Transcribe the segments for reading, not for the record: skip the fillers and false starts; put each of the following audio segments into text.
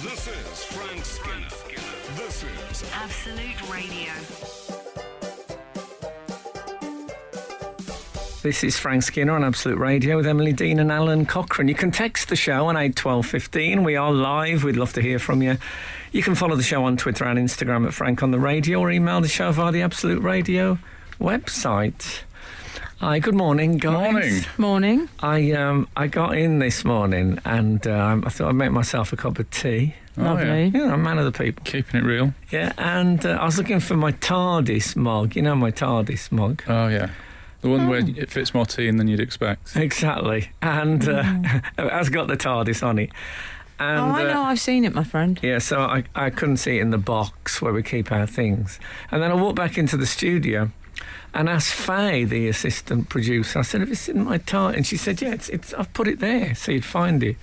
This is Frank Skinner. This is Absolute Radio. This is Frank Skinner on Absolute Radio with Emily Dean and Alan Cochrane. You can text the show on 81215. We are live. We'd love to hear from you. You can follow the show on Twitter and Instagram at Frank on the Radio, or email the show via the Absolute Radio website. Hi, good morning, guys. Morning. I got in this morning and I thought I'd make myself a cup of tea. Lovely. You know, I'm a man of the people. Keeping it real. Yeah, and I was looking for my TARDIS mug. You know my TARDIS mug? Oh, yeah. The one where it fits more tea than you'd expect. Exactly. And it has got the TARDIS on it. And, I know, I've seen it, my friend. Yeah, so I couldn't see it in the box where we keep our things. And then I walked back into the studio and asked Faye, the assistant producer, I said, have you seen my TARDIS? And she said, yeah, it's I've put it there so you'd find it.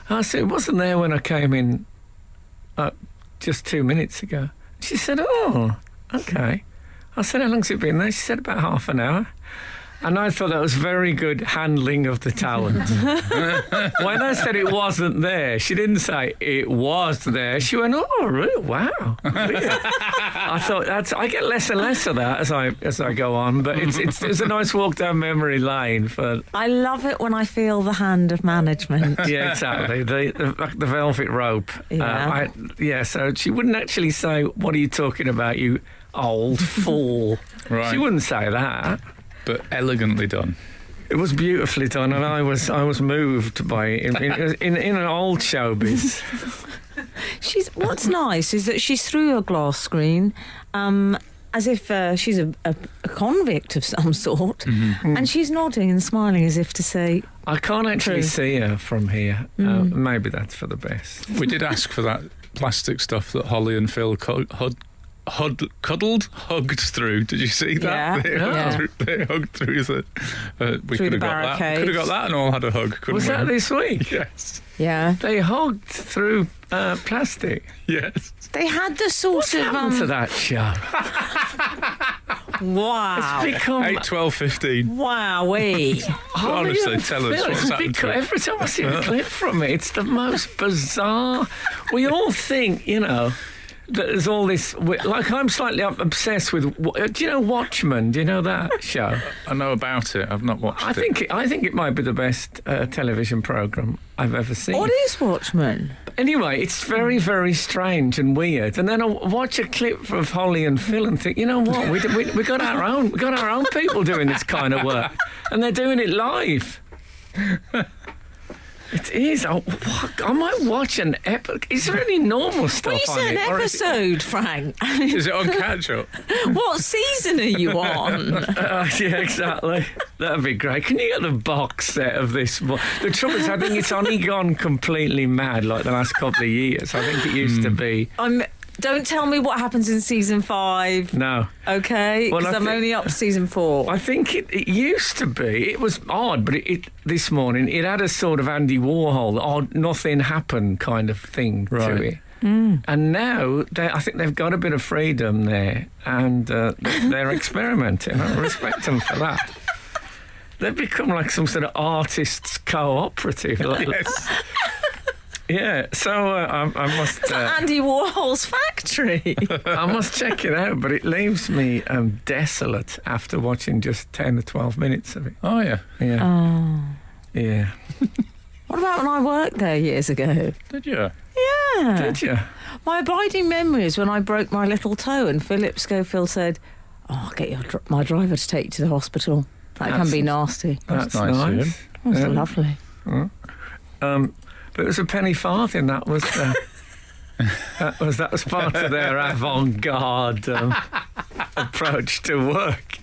And I said, it wasn't there when I came in just 2 minutes ago. She said, oh, okay. I said, how long's it been there? She said, about half an hour. And I thought that was very good handling of the talent. When I said it wasn't there, she didn't say it was there. She went, oh, really? Wow. Really? I thought I get less and less of that as I go on, but it's a nice walk down memory lane for. I love it when I feel the hand of management. Yeah, exactly. The velvet rope. Yeah. So she wouldn't actually say, what are you talking about, you old fool? Right. She wouldn't say that. But elegantly done. It was beautifully done, and I was moved by it in an old showbiz. What's nice is that she's through a glass screen, as if she's a convict of some sort, and she's nodding and smiling as if to say, I can't actually True. see her from here. Maybe that's for the best. We did ask for that plastic stuff that Holly and Phil hugged through. Did you see that? Yeah. They hugged through the. We Through could the have got that. barricades. Could have got that and all had a hug. Couldn't Was we? that this week? Yes. yeah. They hugged through plastic. Yes. They had the sort What's happened to that show? wow. It's become 8, 12, 15. Wowee. Honestly, tell us what's happened to it. Every time I see a clip from it, it's the most bizarre. We all think, you know, that there's all this. Like, I'm slightly obsessed with. Do you know Watchmen? Do you know that show? I know about it. I've not watched it. I think it might be the best television programme I've ever seen. What is Watchmen? Anyway, it's very, very strange and weird. And then I watch a clip of Holly and Phil and think, you know what? We got our own people doing this kind of work, and they're doing it live. It is. I might watch an episode. Is there any normal stuff When you on say it? an episode, Frank, Is it on catch up? what season are you on? Yeah, exactly. That'd be great. Can you get the box set of this? The trouble is, I think it's only gone completely mad like the last couple of years. I think it used to be. Don't tell me what happens in season 5. No. Okay, Well, because I'm only up to season 4. I think it used to be. It was odd, but this morning it had a sort of Andy Warhol, odd, nothing happened kind of thing to it. And now I think they've got a bit of freedom there, and they're experimenting. I respect them for that. They've become like some sort of artists' cooperative. Yes. Yeah, so I must. Andy Warhol's factory. I must check it out, but it leaves me desolate after watching just 10 or 12 minutes of it. Oh, yeah. Yeah. Oh. Yeah. What about when I worked there years ago? Did you? Yeah. Did you? My abiding memory is when I broke my little toe and Philip Schofield said, I'll get my driver to take you to the hospital. That can be nasty. That's nice of nice. him. That was lovely. But it was a penny farthing. That was that was part of their avant-garde approach to work,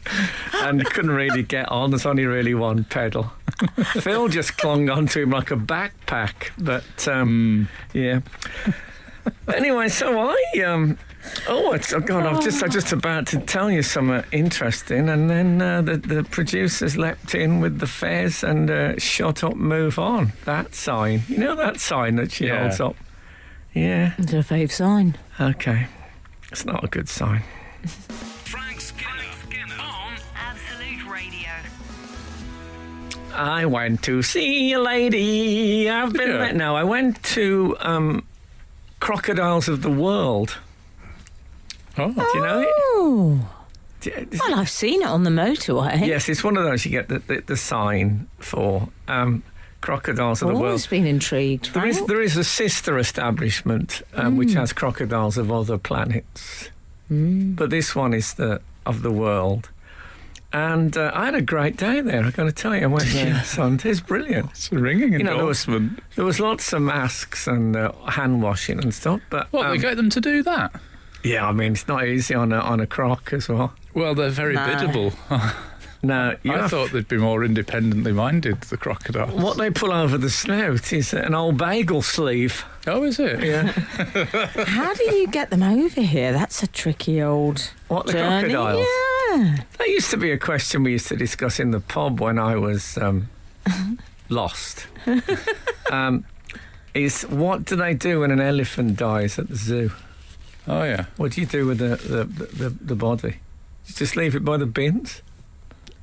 and you couldn't really get on. There's only really one pedal. Phil just clung onto him like a backpack. But yeah. Anyway, so I'm just about to tell you something interesting, and then the producers leapt in with the fairs and shut up, move on. That sign, you know, that sign that she holds up. Yeah. It's a fave sign. Okay, it's not a good sign. Frank Skinner on Absolute Radio. I went to see a lady. I've been there. No, I went to Crocodiles of the World. Oh. Do you know it? Oh. It's- Well, I've seen it on the motorway. Yes, it's one of those you get the sign for. Crocodiles of I've the always World. been intrigued. Frank. There is a sister establishment which has crocodiles of other planets, but this one is of the world. And I had a great day there. I'm going to tell you, I went there Sunday. It's brilliant. It's a ringing endorsement. There was lots of masks and hand washing and stuff. But What, they get them to do that? yeah, I mean it's not easy on a croc as well. Well, they're very No. biddable. No, I thought they'd be more independently minded, the crocodiles. what they pull over the snout is an old bagel sleeve. Oh, is it? Yeah, How do you get them over here? That's a tricky old what the journey. crocodiles? Yeah. That used to be a question we used to discuss in the pub when I was lost. Is what do they do when an elephant dies at the zoo? Oh, yeah. What do you do with the body? You just leave it by the bins?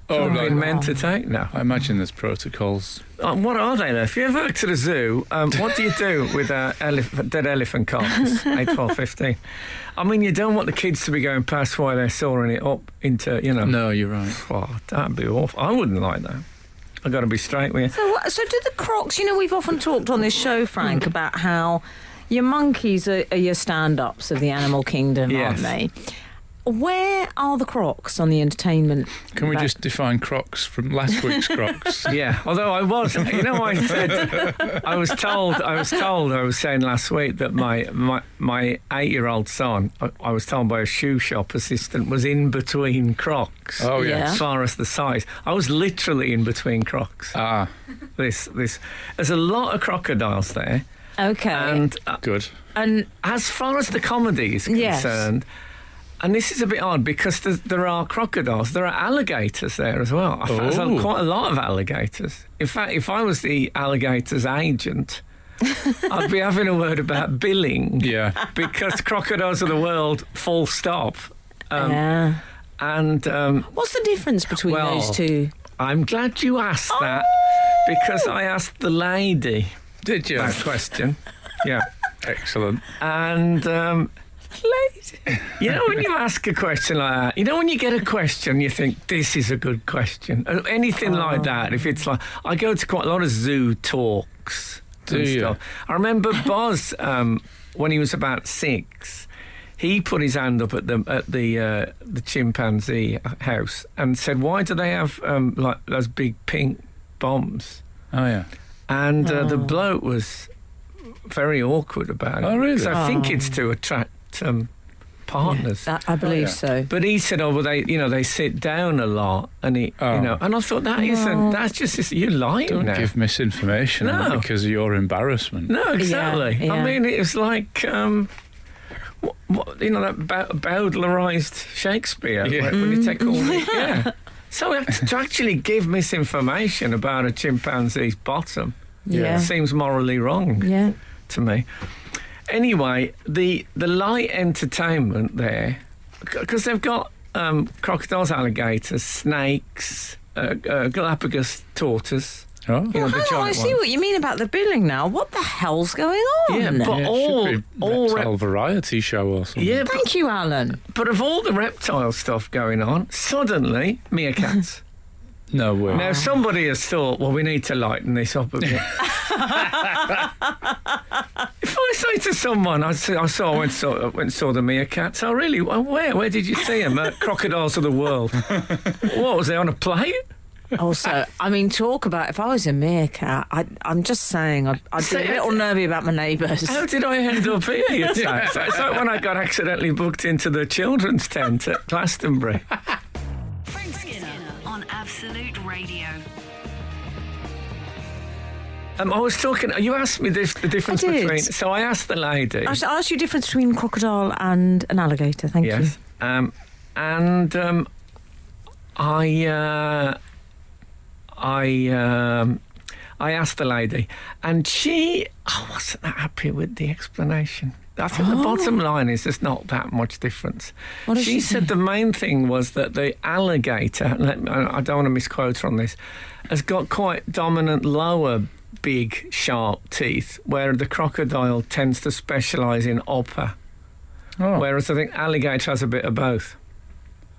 Oh, Been right. meant to take now. I imagine there's protocols. What are they? Though? If you ever worked at a zoo, what do you do with a dead elephant carcass? 8, 12, 15. I mean, you don't want the kids to be going past while they're sawing it up into, No, you're right. Oh, that'd be awful. I wouldn't like that. I've got to be straight with you. So do the crocs, we've often talked on this show, Frank, about how your monkeys are your stand-ups of the animal kingdom, Yes. aren't they? Where are the crocs on the entertainment? Can we just define Crocs from last week's Crocs? Yeah, although I was saying last week that my 8-year-old son, I was told by a shoe shop assistant, was in between Crocs. Oh, Yeah. yeah. As far as the size, I was literally in between Crocs. Ah, There's a lot of crocodiles there, Okay. and good. And as far as the comedy is Yes. concerned. And this is a bit odd because there are crocodiles, there are alligators there as well. There's Oh. quite a lot of alligators. In fact, if I was the alligator's agent, I'd be having a word about billing. Yeah. Because crocodiles of the world, full stop. yeah. And What's the difference between well, those two? I'm glad you asked that because I asked the lady Did you? that question. Yeah. Excellent. And when you ask a question like that, when you get a question, you think, this is a good question. Anything like that, if it's like, I go to quite a lot of zoo talks Do and you? stuff. I remember Boz, when he was about 6, he put his hand up at the chimpanzee house and said, why do they have like those big pink bombs? Oh, yeah. And the bloke was very awkward about it. Oh, really? So I think it's to attract partners. I believe yeah. so. But he said, "Oh, well, they sit down a lot," and and I thought that's just you're lying Don't now. give misinformation No. because of your embarrassment. No, exactly. Yeah. I mean, it was like that Bowdlerised Shakespeare Yeah. when you take all the So to actually give misinformation about a chimpanzee's bottom Yeah. seems morally wrong Yeah. to me. Anyway, the light entertainment there, because they've got crocodiles, alligators, snakes, Galapagos tortoise. Oh, The I giant see ones. what you mean about the billing now. What the hell's going on? Yeah, but yeah, all it should be all reptile variety show or something. yeah, Thank you, Alan. but of all the reptile stuff going on, suddenly meerkats. No way. Now somebody has thought, well, we need to lighten this up a bit. If I say to someone, I went and saw the meerkats. Oh, really? Well, where did you see them? At Crocodiles of the World. What was they on a plane? Also, I mean, talk about if I was a meerkat, I'm just saying I'd be a little nervy about my neighbours. How did I end up here? You'd say? It's like when I got accidentally booked into the children's tent at Glastonbury. Frank Skinner on Absolute Radio. I was talking. You asked me the difference I did. between. So I asked the lady. I asked you the difference between crocodile and an alligator. Thank you. Yes. I asked the lady, and I wasn't that happy with the explanation. I think the bottom line is there's not that much difference. What did she said say? the main thing was that the alligator, I don't want to misquote her on this, has got quite dominant lower big, sharp teeth, where the crocodile tends to specialise in upper. Oh. Whereas I think alligator has a bit of both.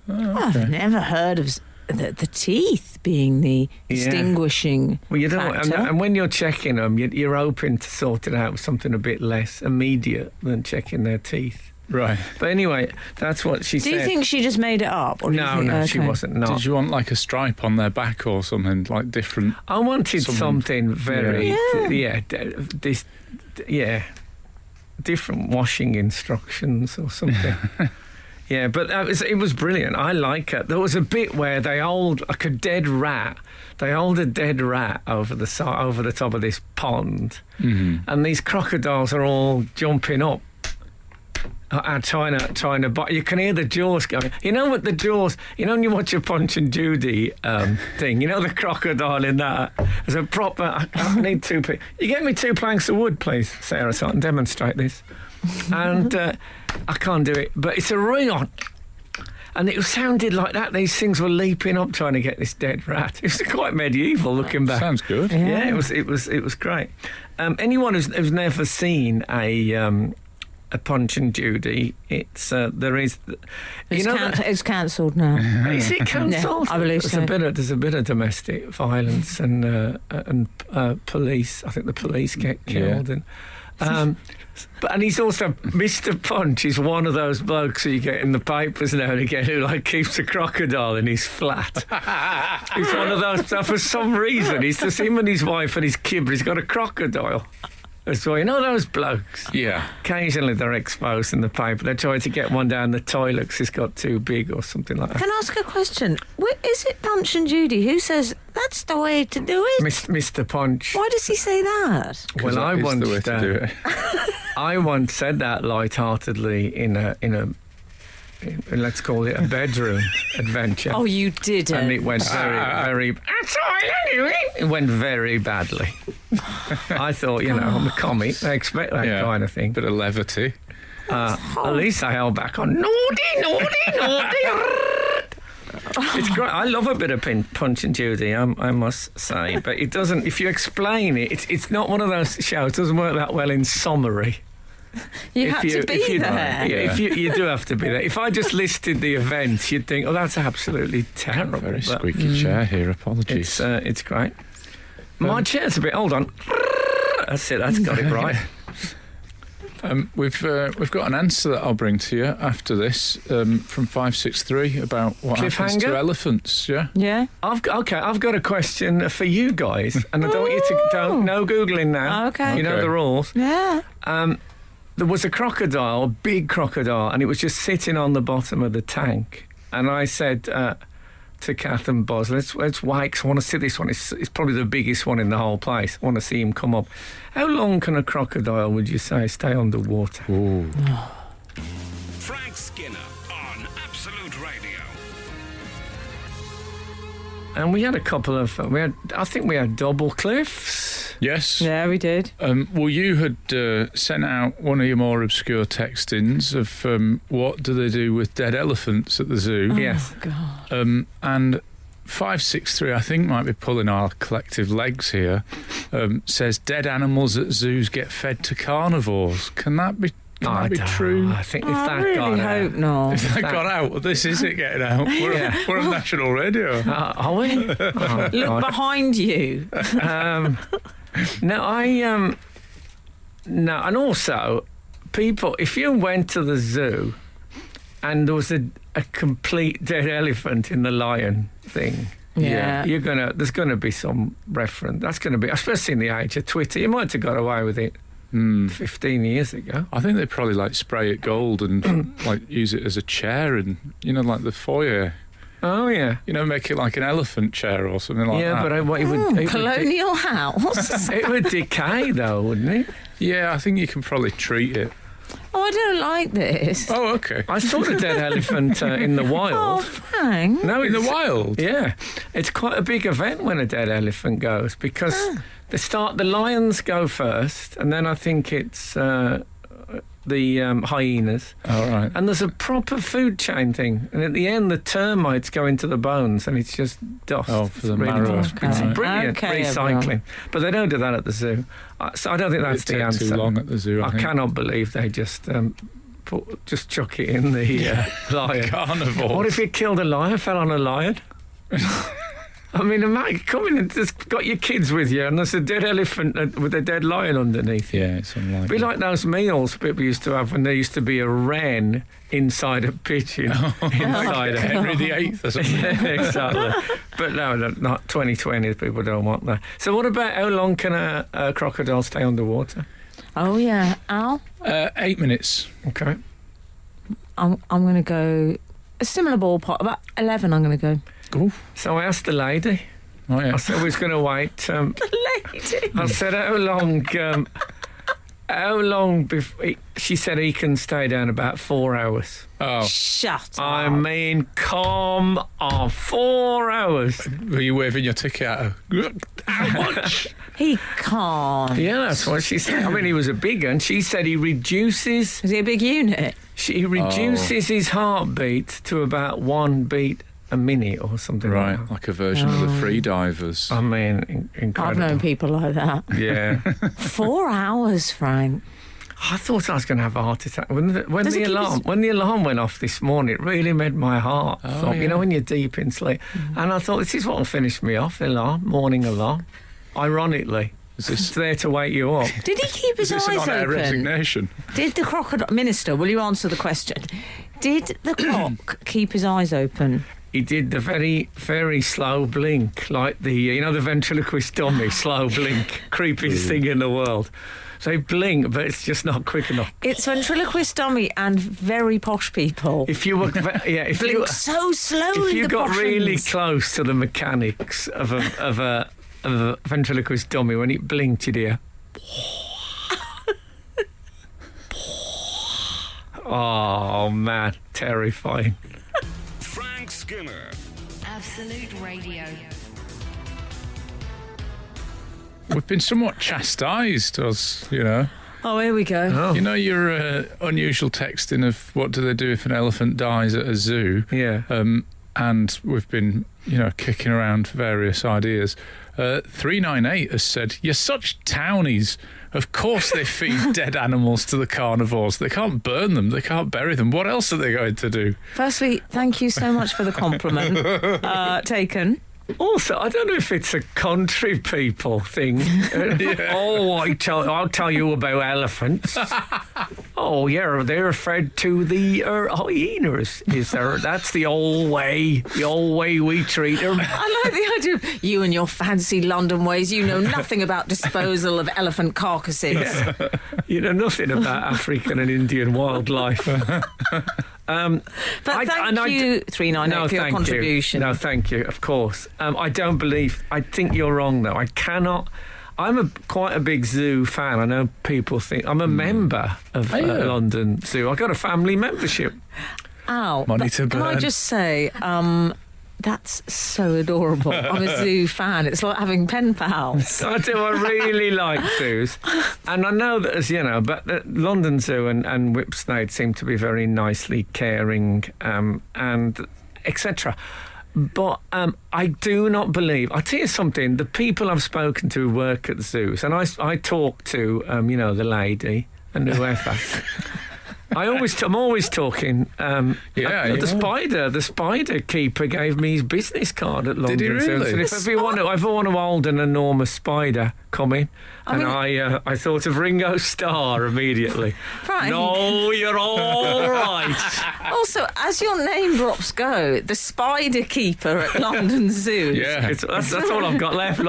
I've never heard of the teeth being the distinguishing Well, you don't, factor. and when you're checking them, you're hoping to sort it out with something a bit less immediate than checking their teeth. Right. But anyway, that's what she said. Do you think she just made it up? Or do you No, think, no, she okay. wasn't. Not. Did you want like a stripe on their back or something, like different? I wanted something very, different washing instructions or something. Yeah, but it was brilliant. I like it. There was a bit where they hold like a dead rat. They hold a dead rat over the top of this pond, and these crocodiles are all jumping up. Trying to bite. You can hear the jaws going. You know what the jaws? You know when you watch a Punch and Judy thing. You know the crocodile in that. There's a proper. I need two. You get me 2 planks of wood, please, Sarah, so I can demonstrate this. And I can't do it, but it's a real. And it sounded like that. These things were leaping up trying to get this dead rat. It was quite medieval looking back. Sounds good. Yeah, it was great. Anyone who's never seen a Punch and Judy, it's It's cancelled now. Is it cancelled? Yeah, I believe so. There's a bit of domestic violence and police. I think the police get killed and he's also Mr. Punch is one of those blokes who you get in the papers now and again who like keeps a crocodile in his flat. He's one of those. For some reason, he's just him and his wife and his kid, but he's got a crocodile. So you know those blokes? Yeah. Occasionally they're exposed in the paper. They try to get one down the toilet because it's got too big or something like that. Can I ask a question? Is it Punch and Judy? Who says that's the way to do it? Mr. Punch. Why does he say that? Well, I that is the way once to do it. I once said that lightheartedly in a let's call it a bedroom adventure. Oh, you did And it went very. It went very badly. I thought, I'm a comic. They expect that kind of thing. Bit of levity. At least I held back on naughty. It's great. I love a bit of Punch and Judy, I must say. But it doesn't. If you explain it, it's not one of those shows. It doesn't work that well in summary. You have to be there. Yeah, if you do have to be there. If I just listed the events, you'd think, oh, that's absolutely terrible. Very squeaky chair here. Apologies. It's great. My chair's a bit. Hold on. That's it. That's got it right. We've got an answer that I'll bring to you after this from 563 about what happens to elephants. Yeah. Yeah. I've got a question for you guys, and I don't want you to no googling now. Okay. You know the rules. Yeah. There was a crocodile, a big crocodile, and it was just sitting on the bottom of the tank. And I said to Kath and Boz, let's wait, 'cause I want to see this one. It's probably the biggest one in the whole place. I want to see him come up. How long can a crocodile, would you say, stay underwater? Ooh. Frank Skinner on Absolute Radio. And we had a couple of. I think we had double cliffs. Yes. Yeah, we did. Well, you had sent out one of your more obscure textings of what do they do with dead elephants at the zoo. Yes. Oh, God. And 563, I think, might be pulling our collective legs here, says dead animals at zoos get fed to carnivores. Can that be true? I think if I that really got out. hope not. If that got out, well, this is it getting out. We're on national radio. Are we? Oh, Look God. behind you. No, and also, people, if you went to the zoo and there was a complete dead elephant in the lion thing, Yeah. there's gonna be some reference. That's gonna be, especially in the age of Twitter. You might have got away with it 15 years ago. I think they probably like spray it gold and like use it as a chair and like the foyer. Oh yeah. Make it like an elephant chair or something like that. Yeah, but it would Colonial house. it would decay though, wouldn't it? Yeah, I think you can probably treat it. Oh, I don't like this. Oh, okay. I saw the dead elephant in the Oh, wild. Frank. No, In the wild? Yeah, it's quite a big event when a dead elephant goes because the lions go first, and then I think it's hyenas. All right. And there's a proper food chain thing. And at the end, the termites go into the bones and it's just dust. Oh, for the It's marrow. It's Right. brilliant Okay, recycling. everyone. But they don't do that at the zoo. So I don't think that's It'd the take answer. too long at the zoo, I think. cannot believe they just chuck it in the lion. Carnivore. What if you killed a lion, fell on a lion? I mean, imagine coming and just got your kids with you, and there's a dead elephant with a dead lion underneath you. Yeah, it's unlikely. Be like those meals people used to have when there used to be a wren inside a pigeon. Inside a Henry VIII or something. Yeah, exactly. But no, not 2020. People don't want that. So what about how long can a crocodile stay underwater? Oh, yeah. Al? 8 minutes. Okay. I'm going to go a similar ballpark. About 11 I'm going to go. Ooh. So I asked the lady. Oh, yeah. I said we was going to wait. Lady. I said how long before... She said he can stay down about 4 hours. Oh, Shut up. I mean, come on, 4 hours. were you waving your ticket at her? How much? He can't. Yeah, that's what she said. I mean, he was a big one. She said he reduces... Is he a big unit? He reduces his heartbeat to about 1 beat a minute or something Right, like that. like a version of the free divers. I mean, incredible. I've known people like that. Yeah. 4 hours, Frank. I thought I was going to have a heart attack. When Does the it keep alarm us- when the alarm went off this morning, it really made my heart thump. yeah. You know, when you're deep in sleep. And I thought, this is what will finish me off, the alarm, morning alarm. Ironically. Is It's this, there to wake you up. Did he keep his is this an eyes on-air open? resignation? Did the crocodile... Minister, will you answer the question? Did the croc keep his eyes open? He did the very, very slow blink, like the the ventriloquist dummy, slow blink, creepiest thing in the world. So he blink, but it's just not quick enough. It's ventriloquist dummy and very posh people. If you were, if you, Blink so slowly. if you the got posh really ones. close to the mechanics of a ventriloquist dummy, when it blinked, you'd hear. Oh man, terrifying. Frank Skinner. Absolute Radio. We've been somewhat chastised, Oh, here we go. Oh. You know your unusual texting of what do they do if an elephant dies at a zoo? Yeah. And we've been, kicking around various ideas. 398 has said, "You're such townies. Of course they feed dead animals to the carnivores. They can't burn them. They can't bury them. What else are they going to do?" Firstly, thank you so much for the compliment. Taken. Also, I don't know if it's a country people thing. Oh, I'll tell you about elephants. Oh, yeah, they're fed to the hyenas. That's the old way we treat them. I like the idea of you and your fancy London ways. You know nothing about disposal of elephant carcasses. You know nothing about African and Indian wildlife. But thank you, 398, for your contribution. No, thank you, of course. I think you're wrong, though. I cannot... I'm quite a big zoo fan. I know people think... I'm a member of London Zoo. I got a family membership. Ow. Money to Can I burn. just say... that's so adorable. I'm a zoo fan. It's like having pen pals. I do. I really like zoos. And I know that, but the London Zoo and Whipsnade seem to be very nicely caring and etc. But I do not believe... I'll tell you something. The people I've spoken to who work at the zoos, and I talk to, the lady and whoever... I'm always talking. The spider keeper gave me his business card at London Did he Zoo. really? So if ever want to hold an enormous spider, come in. I thought of Ringo Starr immediately. Frank. No, you're all right. Also, as your name drops go, the spider keeper at London Zoo. Yeah. That's all I've got left.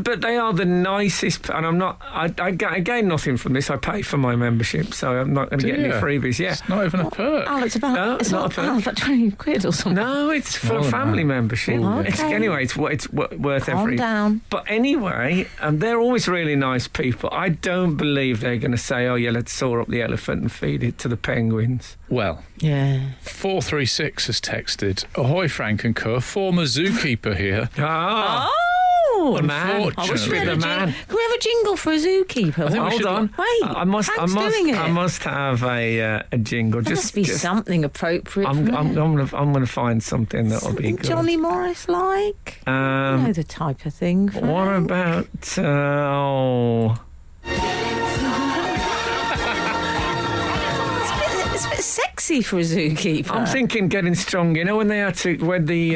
But they are the nicest, and I'm not. I gain nothing from this. I pay for my membership, so I'm not going to get any freebies. Yeah, It's not even a perk. Al, it's about, No, it's not a perk. about 20 quid or something. no, it's for Oh, no. family membership. Okay. Anyway, it's worth Calm every. down. But anyway, they're always really nice people. I don't believe they're going to say, "Oh yeah, let's saw up the elephant and feed it to the penguins." Well, Yeah. 436 has texted, "Ahoy, Frank and Co. Former zookeeper here. Ah, Oh, man. I wish we Unfortunately. had a The jingle. man. Can we have a jingle for a zookeeper? I think we Hold should- on. Wait, I must doing it. I must have a jingle. There must be something appropriate. I'm for it. gonna find something that'll be Something good. Johnny Morris like. You know the type of thing. What Frank. about oh? It's a bit sexy for a zookeeper. I'm thinking getting strong. You know when the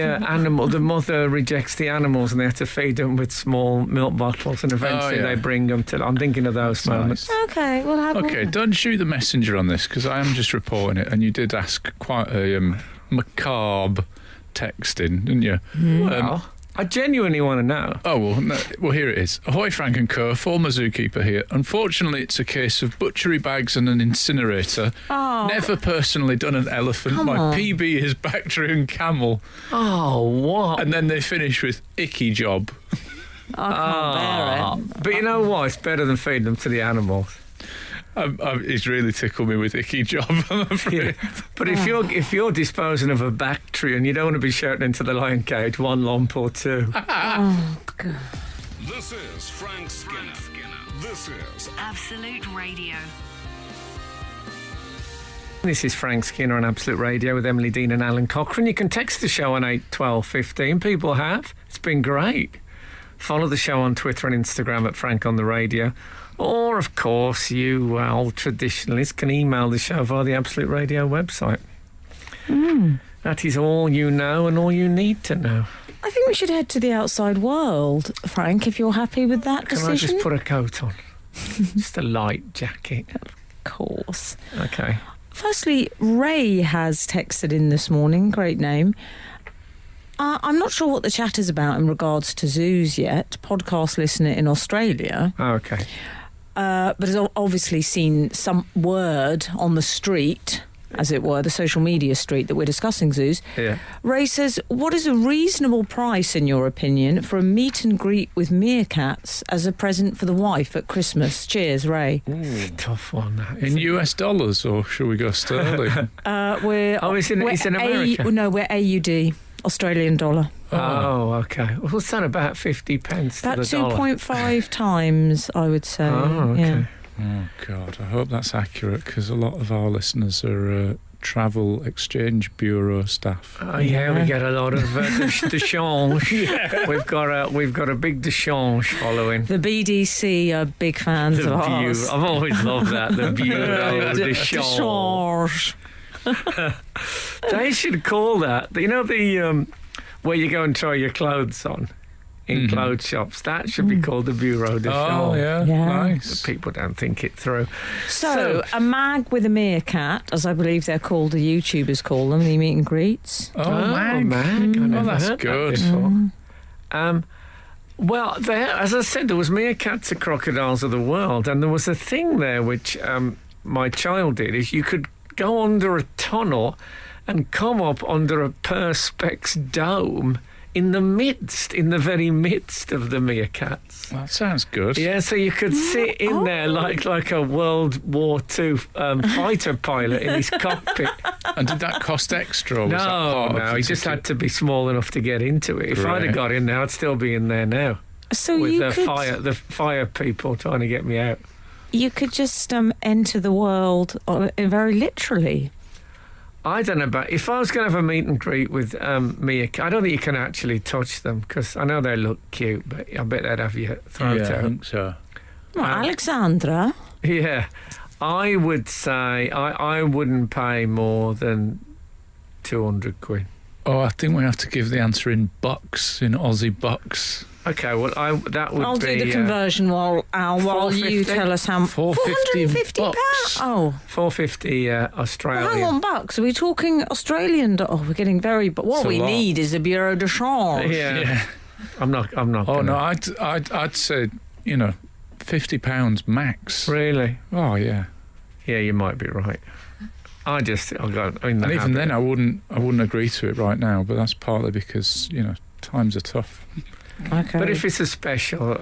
animal, the mother rejects the animals and they have to feed them with small milk bottles and eventually yeah. they bring them to. I'm thinking of those moments. Nice. Okay, we'll have. Okay, don't shoot the messenger on this because I am just reporting it, and you did ask quite a macabre texting, didn't you? Well, I genuinely want to know. Oh, well, no, well, here it is. Ahoy, Frank and Co., former zookeeper here. Unfortunately, it's a case of butchery bags and an incinerator. Oh. Never personally done an elephant. Come My on. PB is Bactrian camel. Oh, what? And then they finish with icky job. I can't bear it. But you know what? It's better than feeding them to the animals. He's really tickled me with icky job, I'm afraid. But if you're disposing of a Bactrian, you don't want to be shouting into the lion cage, one lump or two. This is Frank Skinner. This is Absolute Radio. This is Frank Skinner on Absolute Radio with Emily Dean and Alan Cochrane. You can text the show on 8 12 15. People have. It's been great. Follow the show on Twitter and Instagram at Frank on the Radio. Or, of course, you old traditionalists can email the show via the Absolute Radio website. That is all you know and all you need to know. I think we should head to the outside world, Frank, if you're happy with that Can decision. I just put a coat on? Just a light jacket. Of course. Okay. Firstly, Ray has texted in this morning. Great name. I'm not sure what the chat is about in regards to zoos yet. Podcast listener in Australia. Oh, okay. But has obviously seen some word on the street, as it were, the social media street that we're discussing zoos. Yeah. Ray says, what is a reasonable price, in your opinion, for a meet and greet with meerkats as a present for the wife at Christmas? Cheers, Ray. Tough one, that. In US dollars, or shall we go sterling? We're it's in America. No, we're AUD, Australian dollar. Oh, okay. What's that, about 50 pence to About the dollar? 2.5 times, I would say. Oh, okay. Yeah. Oh, God, I hope that's accurate because a lot of our listeners are travel exchange bureau staff. Oh, yeah, we get a lot of de change. We've got a big de change following. The BDC are big fans The of ours. I've always loved that. The Bureau de Change. change. They should call that. You know the where you go and try your clothes on in clothes shops. That should be called the Bureau de change. Oh, yeah, Yeah. nice. People don't think it through. So, a mag with a meerkat, as I believe they're called, the YouTubers call them, the meet and greets. Oh, man. I never that's heard that good. before. Well, as I said, there was meerkats at Crocodiles of the World, and there was a thing there which my child did, is you could go under a tunnel and come up under a perspex dome in the very midst of the meerkats. That sounds good. Yeah, so you could sit in there like a World War II fighter pilot in his cockpit. And did that cost extra? Or was that part No, of the he just ticket? had to be small enough to get into it. If I'd Right. have got in there, I'd still be in there now So with you the fire people trying to get me out. you could just enter the world very literally. I don't know about if I was going to have a meet and greet with meerkat. I don't think you can actually touch them because I know they look cute, but I bet they'd have your throat Yeah, I out. think so. Well, Alexandra. Yeah, I would say I wouldn't pay more than 200 quid. Oh, I think we have to give the answer in bucks, in Aussie bucks. Okay, well, that would I'll be do the conversion while you 450? tell us how. 450 £450? bucks. Oh. 450 Well, Australian. hang on, bucks. Are we talking Australian? Oh, we're getting very. But what It's a we lot. need is a bureau de change. Yeah. I'm not. Oh gonna- no, I'd say £50 max. Really? Oh yeah. Yeah, you might be right. I'll go in the And even habit. then, I wouldn't agree to it right now. But that's partly because times are tough. Okay. But if it's a special,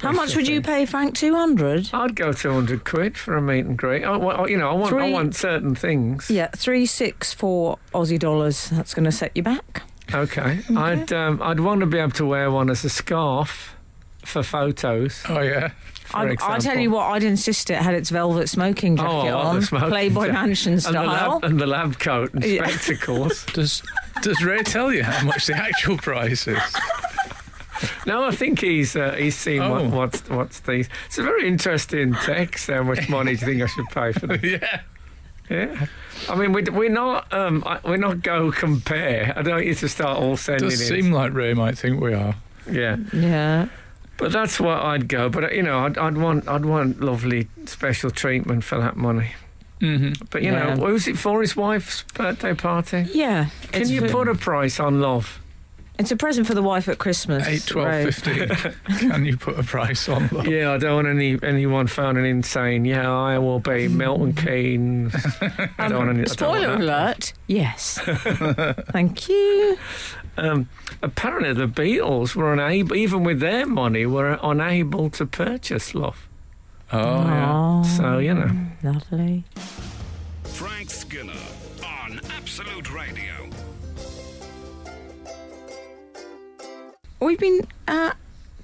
How much special would you thing, pay, Frank? 200? I'd go 200 quid for a meet and greet. I Three- want certain things. Yeah, 364 Aussie dollars. That's going to set you back. Okay. I'd want to be able to wear one as a scarf. for photos. Oh, yeah. for example. I tell you what, I'd insist it had its velvet smoking jacket I want on, the smoking Playboy jacket. Mansion style. And the lab coat and Yeah. spectacles. Does Ray tell you how much the actual price is? No, I think he's seen Oh. what's these. It's a very interesting text. How much money do you think I should pay for them? Yeah. Yeah, I mean we're not go compare. I don't want you to start all sending Does in. seem like Ray might think we are. Yeah, Yeah. but that's what I'd go. But I'd want lovely special treatment for that money. Mm-hmm. But Yeah. what was it for his wife's birthday party? Yeah. Can you put a price on love? It's a present for the wife at Christmas. 8, 12, Ray. 15. Can you put a price on that? Yeah, I don't want anyone phoning in saying, yeah, I will be Milton Keynes. I don't want Spoiler that. alert, yes. Thank you. Apparently the Beatles were unable, even with their money, were unable to purchase love. Oh, yeah. So, Lovely. Frank Skinner on Absolute Radio. We've been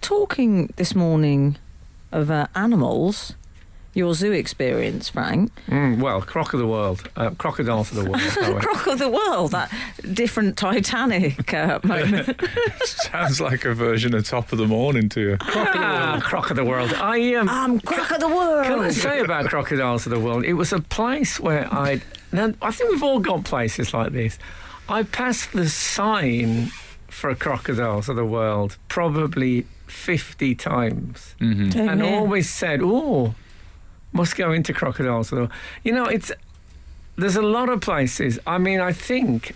talking this morning of animals, your zoo experience, Frank. Well, Croc of the World. Crocodiles of the World. sorry. Croc of the world, that different Titanic moment. Sounds like a version of Top of the Morning to you. Croc of the World. I'm Croc of the world. Can I say about Crocodiles of the World? It was a place where now, I think we've all got places like this. I passed the sign for Crocodiles of the World probably 50 times. Mm-hmm. And always said, must go into Crocodiles of the World. There's a lot of places. I mean, I think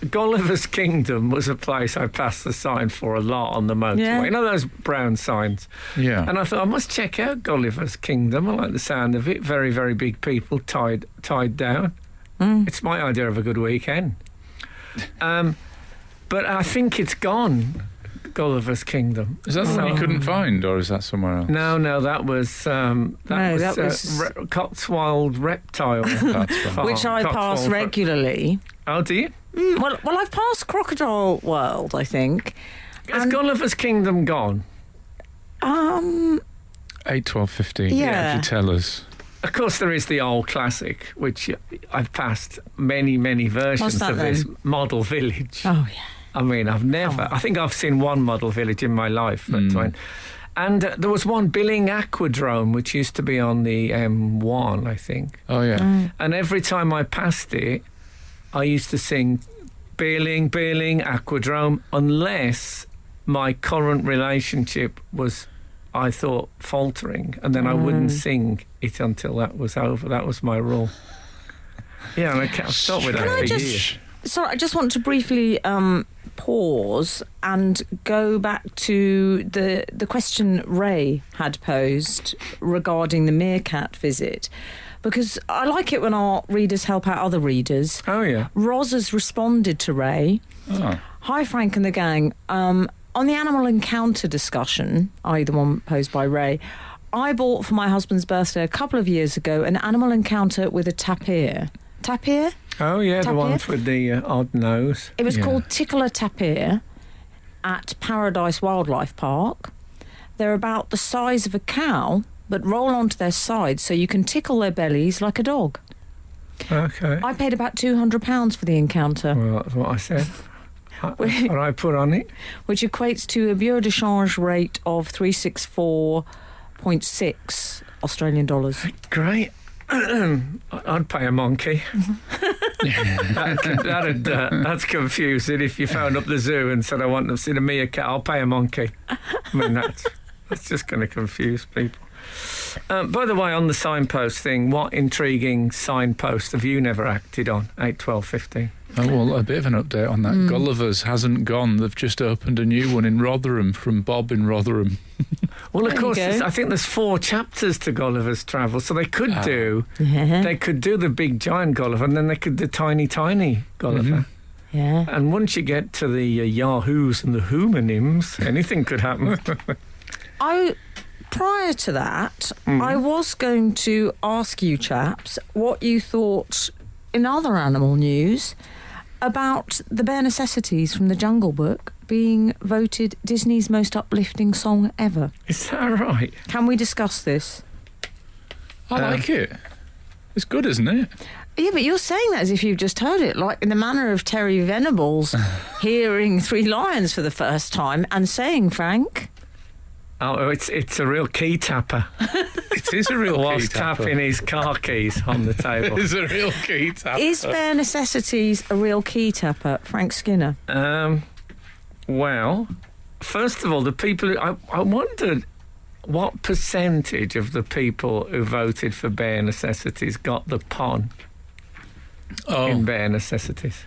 Gulliver's Kingdom was a place I passed the sign for a lot on the motorway. Yeah. You know those brown signs? Yeah. And I thought, I must check out Gulliver's Kingdom. I like the sound of it. Very, very big people tied down. It's my idea of a good weekend. But I think it's gone, Gulliver's Kingdom. Is that something you couldn't find, or is that somewhere else? No, that was Cotswold Reptile Farm. Which I pass Cotswold regularly. Oh, do you? Well, I've passed Crocodile World, I think. Is Gulliver's Kingdom gone? 8, 12, 15. Yeah. You tell us. Of course, there is the old classic, which I've passed many, many versions that of this. then? Model Village. Oh, yeah. I mean, I think I've seen one model village in my life. And there was one, Billing Aquadrome, which used to be on the M1, I think. Oh, yeah. And every time I passed it, I used to sing Billing Aquadrome, unless my current relationship was, I thought, faltering. And then I wouldn't sing it until that was over. That was my rule. Yeah, and I kept stopped with that for years. Sorry, I just want to briefly pause and go back to the question Ray had posed regarding the meerkat visit, because I like it when our readers help out other readers. Oh, yeah. Roz has responded to Ray. Oh. Hi, Frank and the gang. On the animal encounter discussion, i.e. the one posed by Ray, I bought for my husband's birthday a couple of years ago an animal encounter with a tapir. Tapir? Oh, yeah, the Tapir? ones with the odd nose. It was Yeah. called Tickler Tapir at Paradise Wildlife Park. They're about the size of a cow, but roll onto their sides so you can tickle their bellies like a dog. Okay. I paid about £200 for the encounter, Well, that's what I said. What I put on it. which equates to a bureau de change rate of 364.6 Australian dollars. Great. I'd pay a monkey. That's confusing. If you phoned up the zoo and said, I want to see the meerkat, I'll pay a monkey. I mean, that's just going to confuse people. By the way, on the signpost thing, what intriguing signpost have you never acted on? 8, 12, 15. Oh, well, a bit of an update on that. Gulliver's hasn't gone. They've just opened a new one in Rotherham from Bob in Rotherham. Well, of There you course, go. I think there's 4 chapters to Gulliver's Travel, so they could do Yeah. they could do the big giant Gulliver, and then they could do tiny Gulliver. Yeah. And once you get to the Yahoos and the Hoomanims, anything could happen. Prior to that, I was going to ask you chaps what you thought in other animal news about the bare necessities from the Jungle Book, being voted Disney's most uplifting song ever. Is that right? Can we discuss this? I like it. It's good, isn't it? Yeah, but you're saying that as if you've just heard it, like in the manner of Terry Venables hearing Three Lions for the first time and saying, Frank. Oh, it's a real key tapper. It is a real key Whilst tapper. tapping his car keys on the table. It is a real key tapper. Is Bare Necessities a real key tapper, Frank Skinner? Well, first of all, the people I wondered what percentage of the people who voted for Bare Necessities got the pun in Bare Necessities.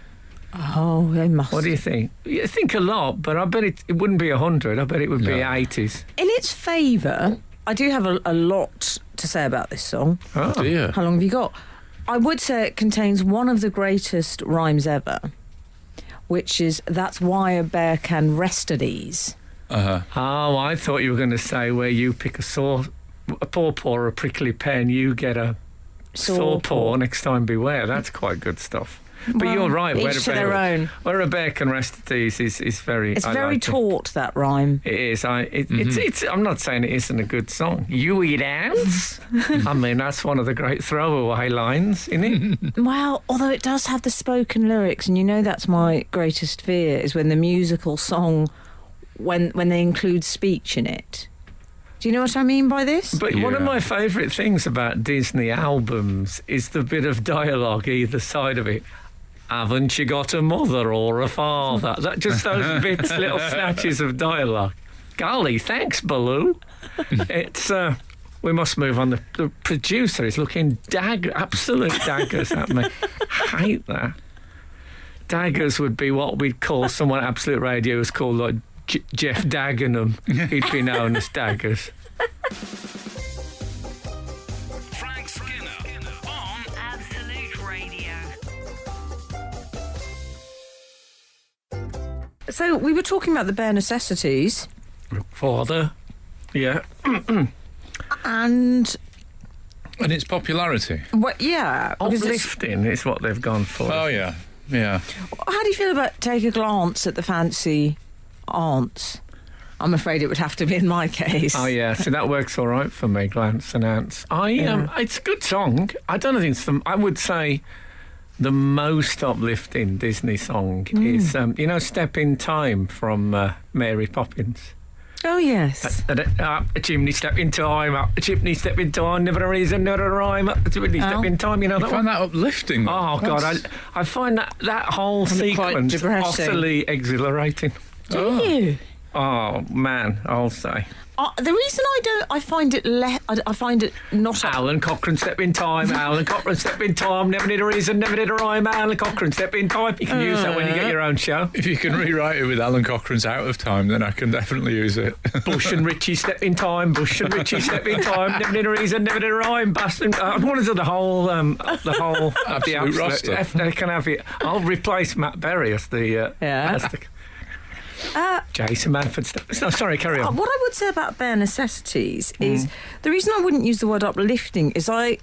Oh, they must. What do you think? I think a lot, but I bet it wouldn't be 100. I bet it would be 80s. In its favour, I do have a lot to say about this song. Oh, Dear. How long have you got? I would say it contains one of the greatest rhymes ever, which is, that's why a bear can rest at ease. Oh, I thought you were going to say where you pick a pawpaw or a prickly pear, you get a saw paw. Next time beware. That's quite good stuff. But Well, you're right. each to their own. Where a bear can rest at ease is very. It's I very like taut, that rhyme. It is. It's. I'm not saying it isn't a good song. You eat ants. I mean, that's one of the great throwaway lines, isn't it? Well, although it does have the spoken lyrics, and you know that's my greatest fear, is when the musical song, when they include speech in it. Do you know what I mean by this? But one of Yeah. my favourite things about Disney albums is the bit of dialogue either side of it. Haven't you got a mother or a father? That just those bits, little snatches of dialogue. Golly, thanks, Baloo. It's we must move on. The producer is looking absolute daggers at me. Hate that. Daggers would be what we'd call someone at Absolute Radio is called like Jeff Dagenham. He'd be known as Daggers. Frank Skinner on Absolute Radio. So we were talking about the Bare Necessities, Father. Yeah. and And its popularity. yeah, because Uplifting is what they've gone for. Oh, yeah. Yeah. how do you feel about Take a Glance at the Fancy Aunts? I'm afraid it would have to be in my case. Oh yeah, so that works all right for me, Glance and Ants. It's a good song. I don't think it's I would say the most uplifting Disney song is Step in Time from Mary Poppins. Oh yes. A chimney step in time, up a chimney step in time, never a reason, never a rhyme, up a chimney step in time, you know I that find one? that uplifting. Oh God, I find that whole Quite sequence depressing. utterly exhilarating. Do you? Oh man, I'll say. The reason I find it I find it not. Alan Cochrane step in time, Alan Cochrane step in time, never need a reason, never need a rhyme, Alan Cochrane step in time. You can use that when you get your own show. If you can rewrite it with Alan Cochrane's Out of Time, then I can definitely use it. Bush and Richie step in time, Bush and Richie step in time, never need a reason, never need a rhyme. I want to do the whole Absolute roster. They can have it. I'll replace Matt Berry as the Jason Manford. No, sorry, carry on. What I would say about Bare Necessities is the reason I wouldn't use the word uplifting is I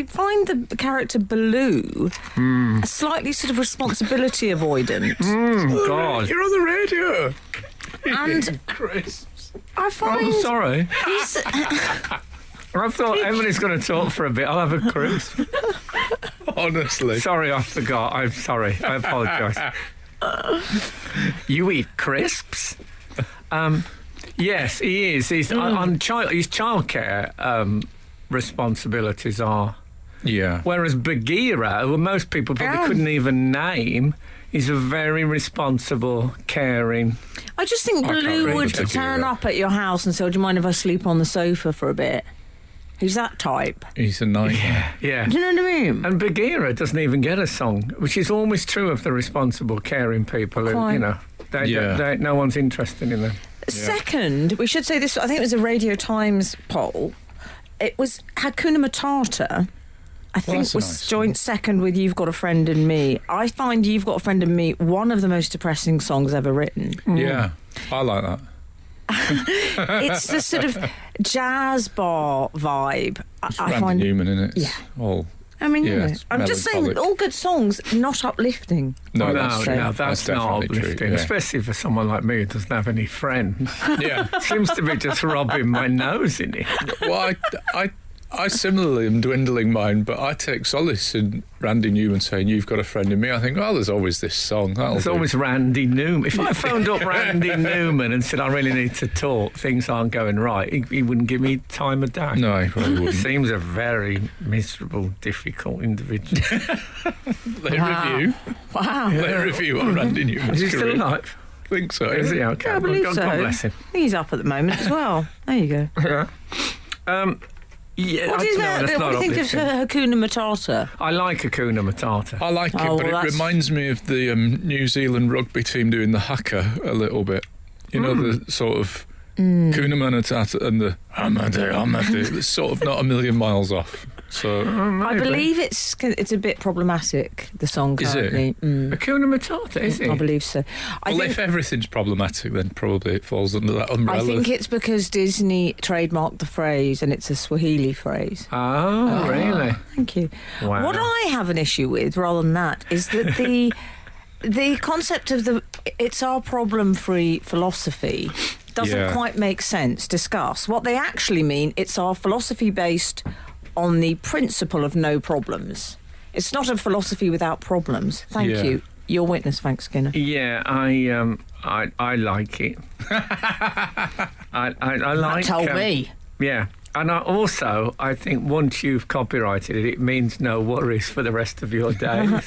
find the character Baloo a slightly sort of responsibility avoidant. God. You're on the radio. And Crisps. I find I'm sorry. he's I thought Emily's going to talk for a bit. I'll have a cruise. Honestly. Sorry, I forgot. I'm sorry. I apologise. You eat crisps? Yes, he is. He's on his childcare responsibilities are. Yeah. Whereas Bagheera, who most people probably couldn't even name, is a very responsible, caring. I just think I can't Baloo read would the turn Bagheera. up at your house and say, "Do you mind if I sleep on the sofa for a bit?" He's that type. He's a nightmare. Yeah. Do you know what I mean? And Bagheera doesn't even get a song, which is almost true of the responsible, caring people. Who, Quite. no one's interested in them. Second, we should say this. I think it was a Radio Times poll. It was Hakuna Matata. I think that's a was nice joint second with "You've Got a Friend in Me." I find "You've Got a Friend in Me" one of the most depressing songs ever written. Yeah. I like that. It's the sort of jazz bar vibe. It's I Randy find Newman, in it? Yeah. All I mean, Yeah, it's I'm just saying, melancholic. all good songs, not uplifting. No, no, that's true. no, that's not definitely true, uplifting, yeah. especially for someone like me who doesn't have any friends. Yeah. Seems to be just rubbing my nose in it. Well, I similarly am dwindling mine, but I take solace in Randy Newman saying, "You've got a friend in me." I think, well, there's always this song. There's always Randy Newman. If I phoned up Randy Newman and said I really need to talk, things aren't going right, he wouldn't give me time of day. No, he probably He wouldn't. seems a very miserable, difficult individual. They Wow. review. Wow. They review on Randy Newman's Is he still career. alive? I think so. Is he yeah. okay? I believe God, so. God bless him. I think he's up at the moment as well. There you go. Yeah, What do you think of Hakuna Matata? I like Hakuna Matata. I like it, Oh, but well, it that's- reminds me of the New Zealand rugby team doing the haka a little bit. You know, the sort of Kuna Matata and the Amade. It's sort of not a million miles off. So I believe it's a bit problematic, the song Is it? currently. Hakuna Matata, is it? I believe so. well, if everything's problematic, then probably it falls under that umbrella. I think it's because Disney trademarked the phrase and it's a Swahili phrase. Oh, really? Thank you. Wow. What I have an issue with, rather than that, is that the concept of the "it's our problem-free" philosophy doesn't Yeah. quite make sense. Discuss what they actually mean. It's our philosophy based on the principle of no problems. It's not a philosophy without problems. Thank Yeah. you. Your witness, Frank Skinner. Yeah, I like it. I like. Told me. Yeah, and I think once you've copyrighted it, it means no worries for the rest of your days,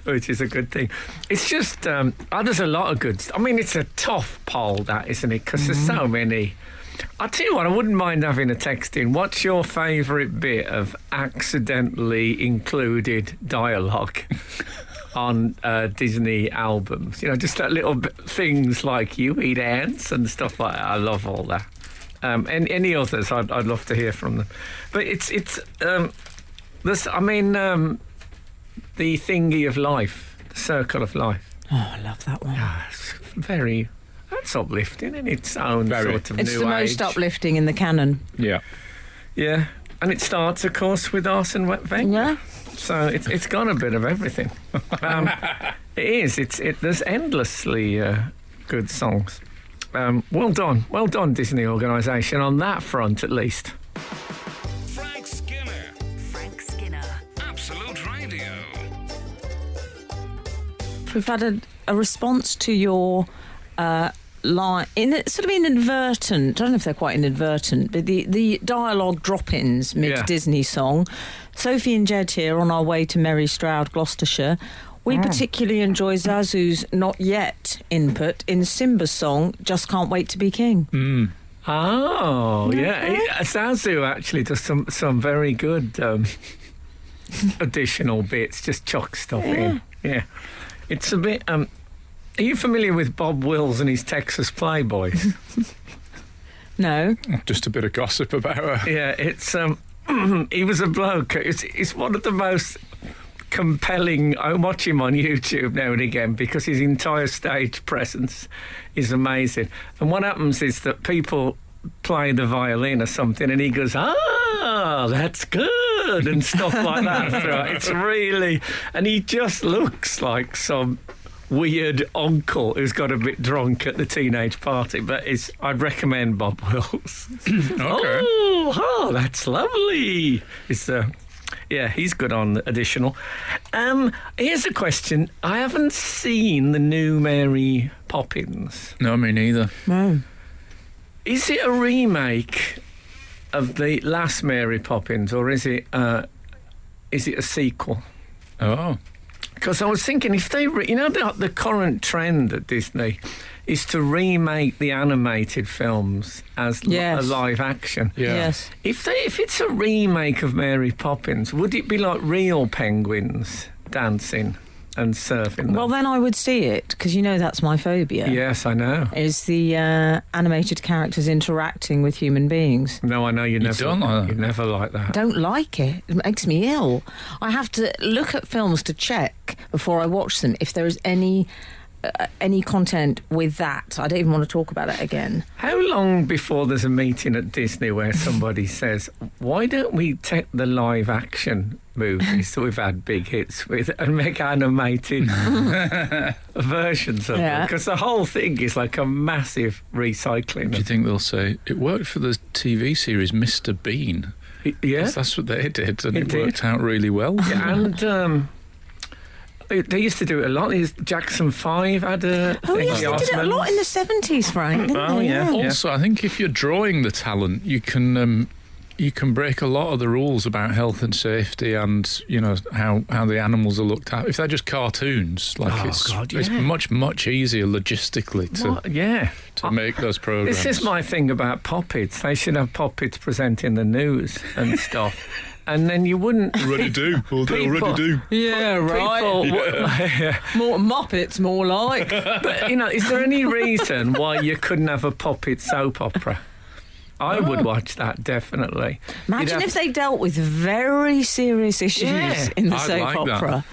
which is a good thing. It's just there's a lot of good. I mean, it's a tough poll, that, isn't it? Because there's so many. I'll tell you what, I wouldn't mind having a text in. What's your favourite bit of accidentally included dialogue on Disney albums? You know, just that little things like "you eat ants" and stuff like that. I love all that. And any others, I'd love to hear from them. But it's this. I mean, the thingy of life, the circle of life. Oh, I love that one. It's very. That's uplifting in its own Very. sort of It's new the age. most uplifting in the canon. Yeah. Yeah, and it starts, of course, with Arsene Wenger. Yeah. So it's got a bit of everything. It is. There's endlessly good songs. Well done, Disney organisation on that front, at least. Frank Skinner. Frank Skinner. Absolute Radio. We've had a response to your line, sort of inadvertent, I don't know if they're quite inadvertent, but the dialogue drop-ins mid-Disney song. Sophie and Jed here on our way to Merry Stroud, Gloucestershire. We particularly enjoy Zazu's Not Yet input in Simba's song Just Can't Wait to Be King. Oh, yeah. Zazu actually does some very good additional bits, just chuck stuff in. Yeah. It's a bit... are you familiar with Bob Wills and his Texas Playboys? No. Just a bit of gossip about her. Yeah, it's... he was a bloke. It's one of the most compelling... I watch him on YouTube now and again because his entire stage presence is amazing. And what happens is that people play the violin or something and he goes, that's good, and stuff like that. So it's really... And he just looks like some weird uncle who's got a bit drunk at the teenage party. But I'd recommend Bob Wills. Okay. Oh, that's lovely. He's good on additional. Here's a question. I haven't seen the new Mary Poppins. No, me neither. No. Is it a remake of the last Mary Poppins, or is it a sequel? Oh. Because I was thinking, if they, the current trend at Disney is to remake the animated films as a live action. Yeah. Yes. If it's a remake of Mary Poppins, would it be like real penguins dancing and surfing them? Well, then I would see it, because that's my phobia. Yes, I know. Is the animated characters interacting with human beings. No, I know you never. don't like that. You never like that. Don't like it. It makes me ill. I have to look at films to check before I watch them if there is any any content with that. I don't even want to talk about it again. How long before there's a meeting at Disney where somebody says, why don't we take the live action movies that we've had big hits with and make animated versions of them? Because the whole thing is like a massive recycling. Do you think they'll say, it worked for the TV series Mr. Bean? Yeah. 'Cause that's what they did, and it did. worked out really well. Yeah, and they used to do it a lot. Jackson 5 had a Oh, thing, yes, the they did it a Osmonds. lot in the 70s, Frank. Didn't Oh, they? yeah. Also, I think if you're drawing the talent, you can break a lot of the rules about health and safety, and how the animals are looked at. If they're just cartoons, it's much easier logistically to make those programs. This is my thing about puppets. They should have puppets presenting the news and stuff. And then you wouldn't... Already do. Well, they already do. Yeah, right. More Muppets, more like. But, is there any reason why you couldn't have a puppet soap opera? I would watch that, definitely. Imagine if they dealt with very serious issues in the I'd soap like that. opera.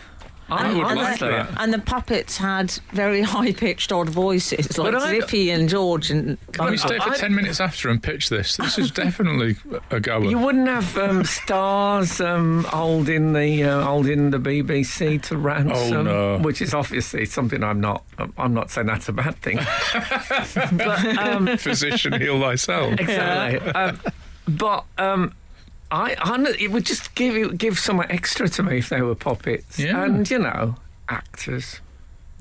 I would like that. And the puppets had very high-pitched odd voices, like Zippy and George. And Can we stay for 10 minutes after and pitch this? This is definitely a goer. You wouldn't have stars holding the BBC to ransom, no. which is obviously something I'm not saying that's a bad thing. But, Physician, heal thyself. exactly. It would just give something extra to me if they were puppets. Yeah. And, actors.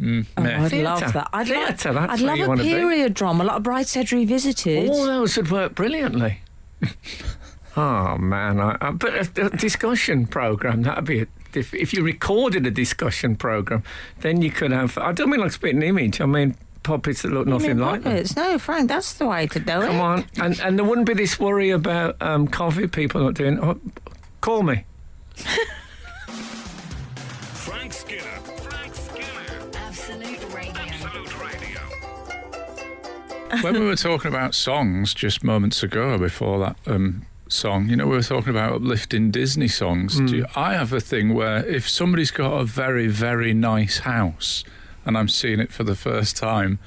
I'd love that. I'd Theatre, love a period drama, like Brideshead Revisited. All those would work brilliantly. Oh, man. But a discussion programme, that'd be... If you recorded a discussion programme, then you could have... I don't mean like spitting image, I mean... puppets that look nothing like puppets? them. No, Frank, that's the way to do it. Come on. And there wouldn't be this worry about COVID people not doing... call me. Frank Skinner. Absolute Radio. Absolute Radio. When we were talking about songs just moments ago before that song, we were talking about uplifting Disney songs. I have a thing where if somebody's got a very, very nice house and I'm seeing it for the first time,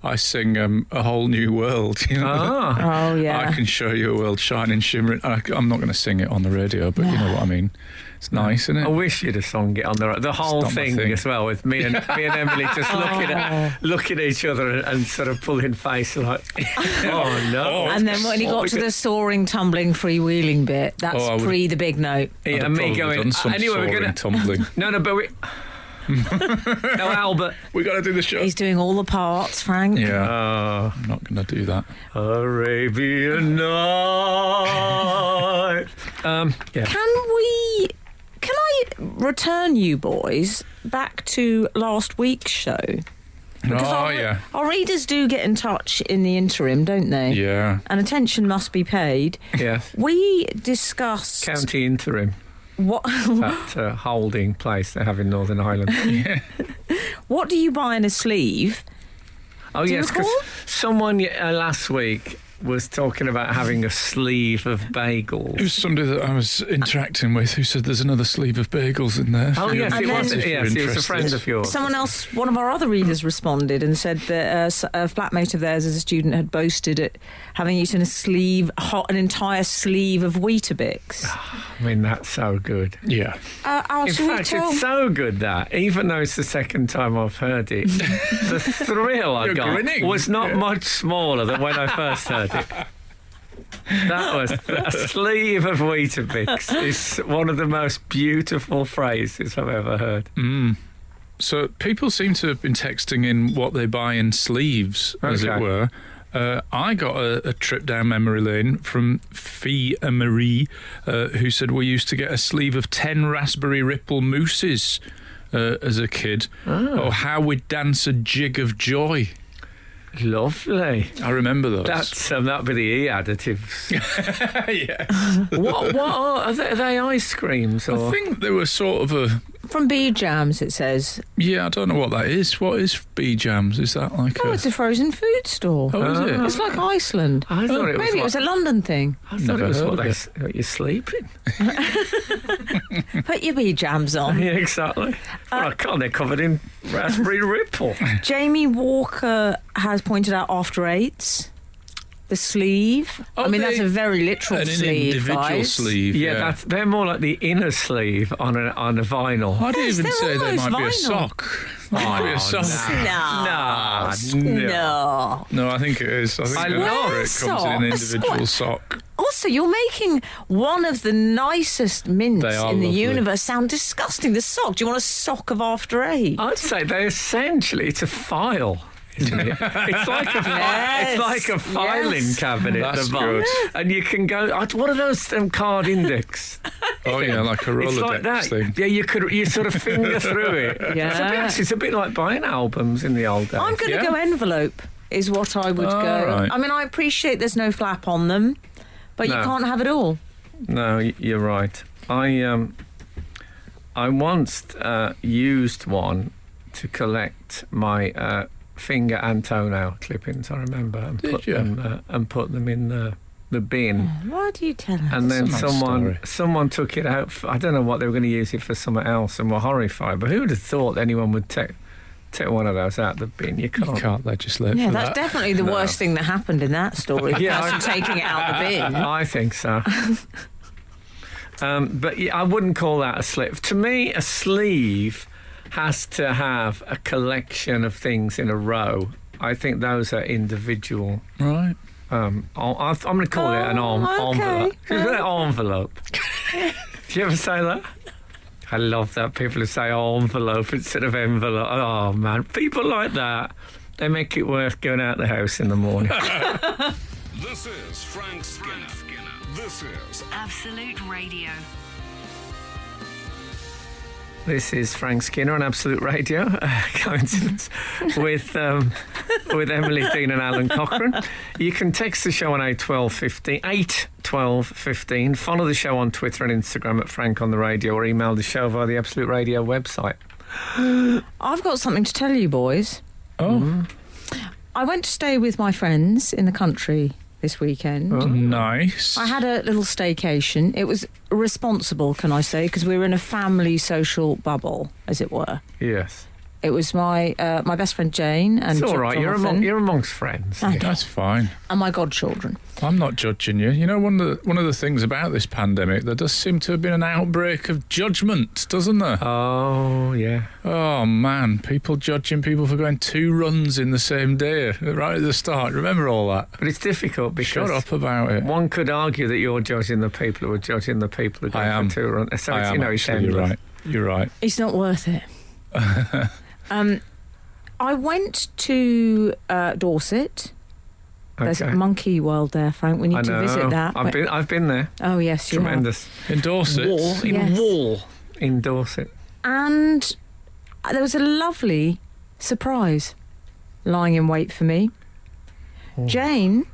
I sing A Whole New World. Oh, yeah. I can show you a world shining, shimmering. I'm not going to sing it on the radio, but you know what I mean. It's nice, isn't it? I wish you'd have sung it on the whole It's not my thing as well, with me and Emily just looking at each other and sort of pulling face like, oh no. And then when he got to the soaring, tumbling, freewheeling bit, that's pre the big note. I'd and me probably going, done some anyway, we're soaring, going to... tumbling. No, but we... No, Albert. We got to do the show. He's doing all the parts, Frank. Yeah, I'm not going to do that. Arabian Night. Yeah. Can I return you boys back to last week's show? Because our readers do get in touch in the interim, don't they? Yeah. And attention must be paid. Yes. We discussed... County interim. What? That holding place they have in Northern Ireland. Yeah. What do you buy in a sleeve? Oh, Do you yes, because recall? someone last week was talking about having a sleeve of bagels. It was somebody that I was interacting with who said there's another sleeve of bagels in there. Oh, yes, it was. Yes, it was a friend of yours. Someone else, one of our other readers, responded and said that a flatmate of theirs as a student had boasted at having eaten an entire sleeve of Weetabix. I mean, that's so good. Yeah. In fact, it's so good that, even though it's the second time I've heard it, the thrill I You're got grinning. was not much smaller than when I first heard it. That was a sleeve of Weetabix is one of the most beautiful phrases I've ever heard. So people seem to have been texting in what they buy in sleeves, as it Okay. were. I got a trip down memory lane from Fee and Marie, who said we used to get a sleeve of 10 Raspberry Ripple mousses as a kid. Or how we'd dance a jig of joy. Lovely. I remember those. That'd be the E additives. yeah. What are they ice creams I or? think they were sort of From Bee Jams, it says. Yeah, I don't know what that is. What is Bee Jams? Is that like Oh, it's a frozen food store. Oh, is it? It's like Iceland. I thought it was. Maybe it was a London thing. I thought Never it was heard what of you're sleeping. Put your Bee Jams on. Yeah, exactly. Well, I can't. They're covered in raspberry ripple. Jamie Walker has pointed out after eights. The sleeve. Oh, I mean, that's a very literal an sleeve, individual guys. sleeve? Yeah, they're more like the inner sleeve on a vinyl. I'd Yes, even they're say they almost might be a vinyl. sock. Might be a sock. No. No, I think it is. I think I it love comes in an a individual sock. Also, you're making one of the nicest mints They are in the lovely. universe sound disgusting. The sock. Do you want a sock of after eight? I'd say it's a file. Isn't it? It's like a Yes, it's like a filing yes. cabinet. That's the box. good. And you can go. What are those card index? Oh yeah, like a It's like that. Rolodex thing. Yeah, you sort of finger through it. Yeah. It's a bit like buying albums in the old days. I'm going to Yeah. go envelope, is what I would All go. right. I mean, I appreciate there's no flap on them, but you No. can't have it all. No, you're right. I once used one to collect my finger and toenail clippings. I remember, and Did put you? put them in the bin. Why do you tell us? And then That's a nice someone took it out. I don't know what they were going to use it for, something else, and were horrified. But who would have thought anyone would take one of those out the bin? You You can't. can't legislate Yeah, for that's that. definitely the worst thing that happened in that story. The Yeah, person taking it out the bin. I think so. But yeah, I wouldn't call that a slip. To me, a sleeve has to have a collection of things in a row. I think those are individual. Right. I'm going to call it an envelope. okay. Should we call it envelope? Do you ever say that? I love that people who say envelope instead of envelope. Oh man, people like that, they make it worth going out the house in the morning. This is Frank Skinner. This is Absolute Radio. This is Frank Skinner on Absolute Radio. Coincidence with Emily Dean and Alan Cochrane. You can text the show on 81215. Follow the show on Twitter and Instagram at Frank on the Radio, or email the show via the Absolute Radio website. I've got something to tell you, boys. Oh, I went to stay with my friends in the country this weekend. nice. I had a little staycation. It was responsible, can I say, because we were in a family social bubble, as it were. Yes. It was my best friend Jane and It's all right. Jonathan You're amongst friends. Okay. That's fine. and my godchildren. I'm not judging you. You know, one of the things about this pandemic, there does seem to have been an outbreak of judgment, doesn't there? Oh, yeah. Oh man, people judging people for going 2 runs in the same day right at the start. Remember all that? But it's difficult because Shut up about it. one could argue that you're judging the people who are judging the people who go I am. for 2 runs. So I it's, am it's actually. You're endless. right. You're right. It's not worth it. I went to Dorset. There's Okay. Monkey World there, Frank. We I need know. to visit that. I've been there. Oh yes, you have. Tremendous. In Dorset. Wall in Dorset. And there was a lovely surprise lying in wait for me. Jane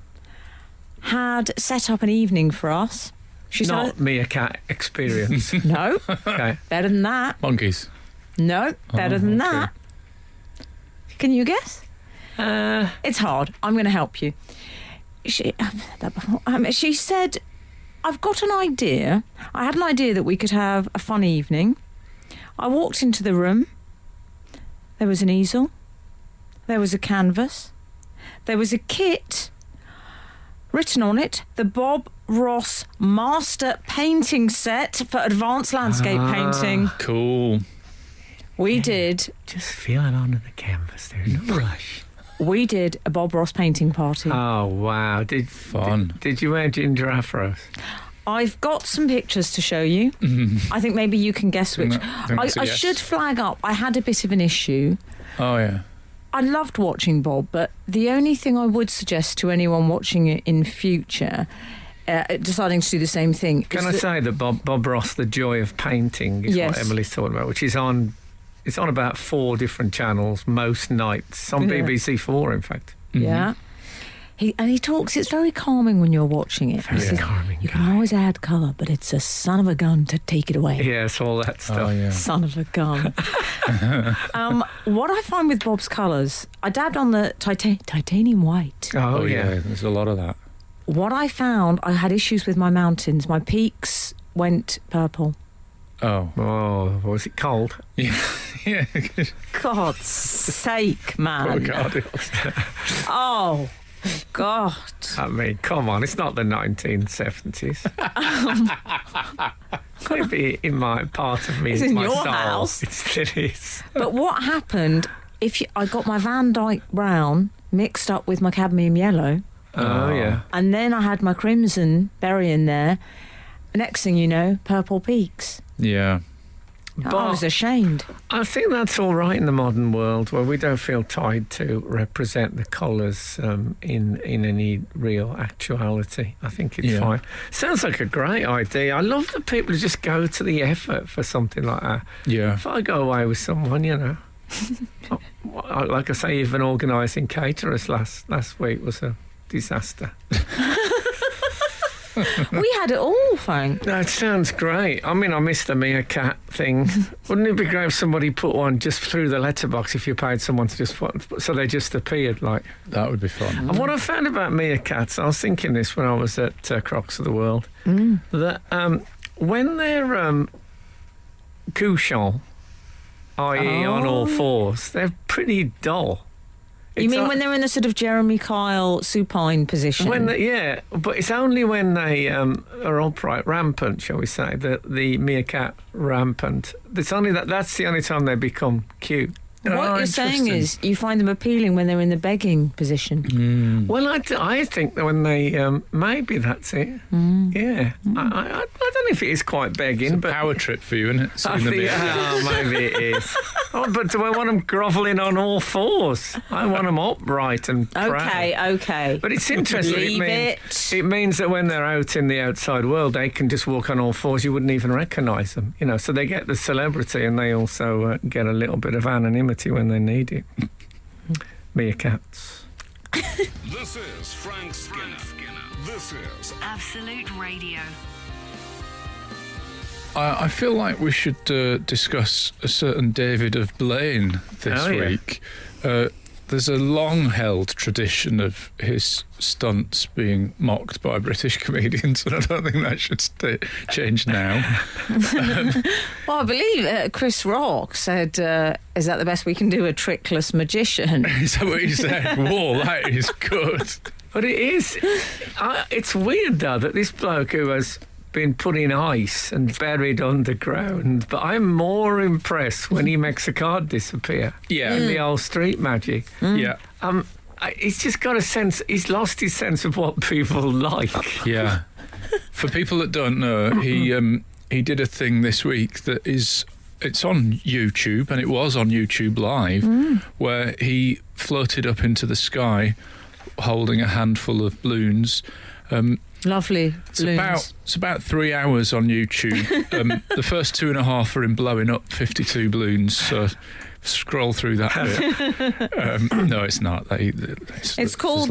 had set up an evening for us. She Not meerkat experience. said, no, Okay. better than that. Monkeys. No, better than okay. that. Can you guess? It's hard. I'm going to help you. She said, I've got an idea. I had an idea that we could have a fun evening. I walked into the room. There was an easel. There was a canvas. There was a kit. Written on it, the Bob Ross Master Painting Set for advanced landscape painting. Cool. We did Just feeling onto the canvas. There's no rush. We did a Bob Ross painting party. Oh wow! Fun. Did you wear ginger afros? I've got some pictures to show you. I think maybe you can guess which. I think it's a I yes. should flag up, I had a bit of an issue. Oh yeah. I loved watching Bob, but the only thing I would suggest to anyone watching it in future, deciding to do the same thing... Can is I that- say that Bob Ross, The Joy of Painting, is Yes. what Emily's talking about, which is on. It's on about 4 different channels most nights on Yeah. BBC4, in fact. Yeah. He talks, it's very calming when you're watching it. He says, calming you can always add colour, but it's a son of a gun to take it away. Yes, all that stuff. Oh, yeah. Son of a gun. What I find with Bob's colours, I dabbed on the titanium white. Oh, yeah. There's a lot of that. What I found, I had issues with my mountains. My peaks went purple. Oh. Oh, was it cold? Yeah. Yeah. God's sake, man. Crocodiles. Oh, God. I mean, come on, it's not the 1970s. Maybe in my part of me, It's in my your soul. house. It still is. But what happened, I got my Van Dyke brown mixed up with my cadmium yellow, Oh, yeah. and then I had my crimson berry in there. Next thing you know, purple peaks. Yeah. But I was ashamed. I think that's all right in the modern world where we don't feel tied to represent the colours in any real actuality. I think it's fine. Sounds like a great idea. I love that people just go to the effort for something like that. Yeah. If I go away with someone, you know, like I say, even organising caterers last week was a disaster. We had it all, Frank. That sounds great. I mean, I missed the meerkat thing. Wouldn't it be great if somebody put one just through the letterbox if you paid someone to just put, so they just appeared like... That would be fun. And what I found about meerkats, I was thinking this when I was at Crocs of the World, that when they're couchant, i.e. on all fours, they're pretty dull. You mean when they're in the sort of Jeremy Kyle supine position? Yeah, but it's only when they are upright, rampant, shall we say, the meerkat rampant. It's only that's the only time they become cute. What you're saying is you find them appealing when they're in the begging position. Well, I think that when they maybe that's it. Yeah, I don't know if it is quite begging, It's a but power trip for you, isn't it? I Seeing the think, meerkat. maybe it is. But do I want them grovelling on all fours? I want them upright and proud. Okay. But it's interesting. Leave It means that when they're out in the outside world, they can just walk on all fours. You wouldn't even recognise them. You know, so they get the celebrity and they also get a little bit of anonymity when they need it. Meerkats. This is Frank Skinner. This is Absolute Radio. I feel like we should discuss a certain David of Blaine this week. There's a long-held tradition of his stunts being mocked by British comedians, and I don't think that should change now. Well, I believe Chris Rock said, is that the best we can do, a trickless magician? Is that what he said? Whoa, that is good. But it is. It's weird, though, that this bloke who has been put in ice and buried underground, but I'm more impressed when he makes a card disappear. Yeah. In the old street magic. Yeah. He's just got a sense. He's lost his sense of what people like. Yeah. For people that don't know, he did a thing this week that is... It's on YouTube, and it was on YouTube Live, where he floated up into the sky holding a handful of balloons. Lovely balloons. It's about 3 hours on YouTube. The first 2.5 are in blowing up 52 balloons, so scroll through that bit. No, it's not. It's called,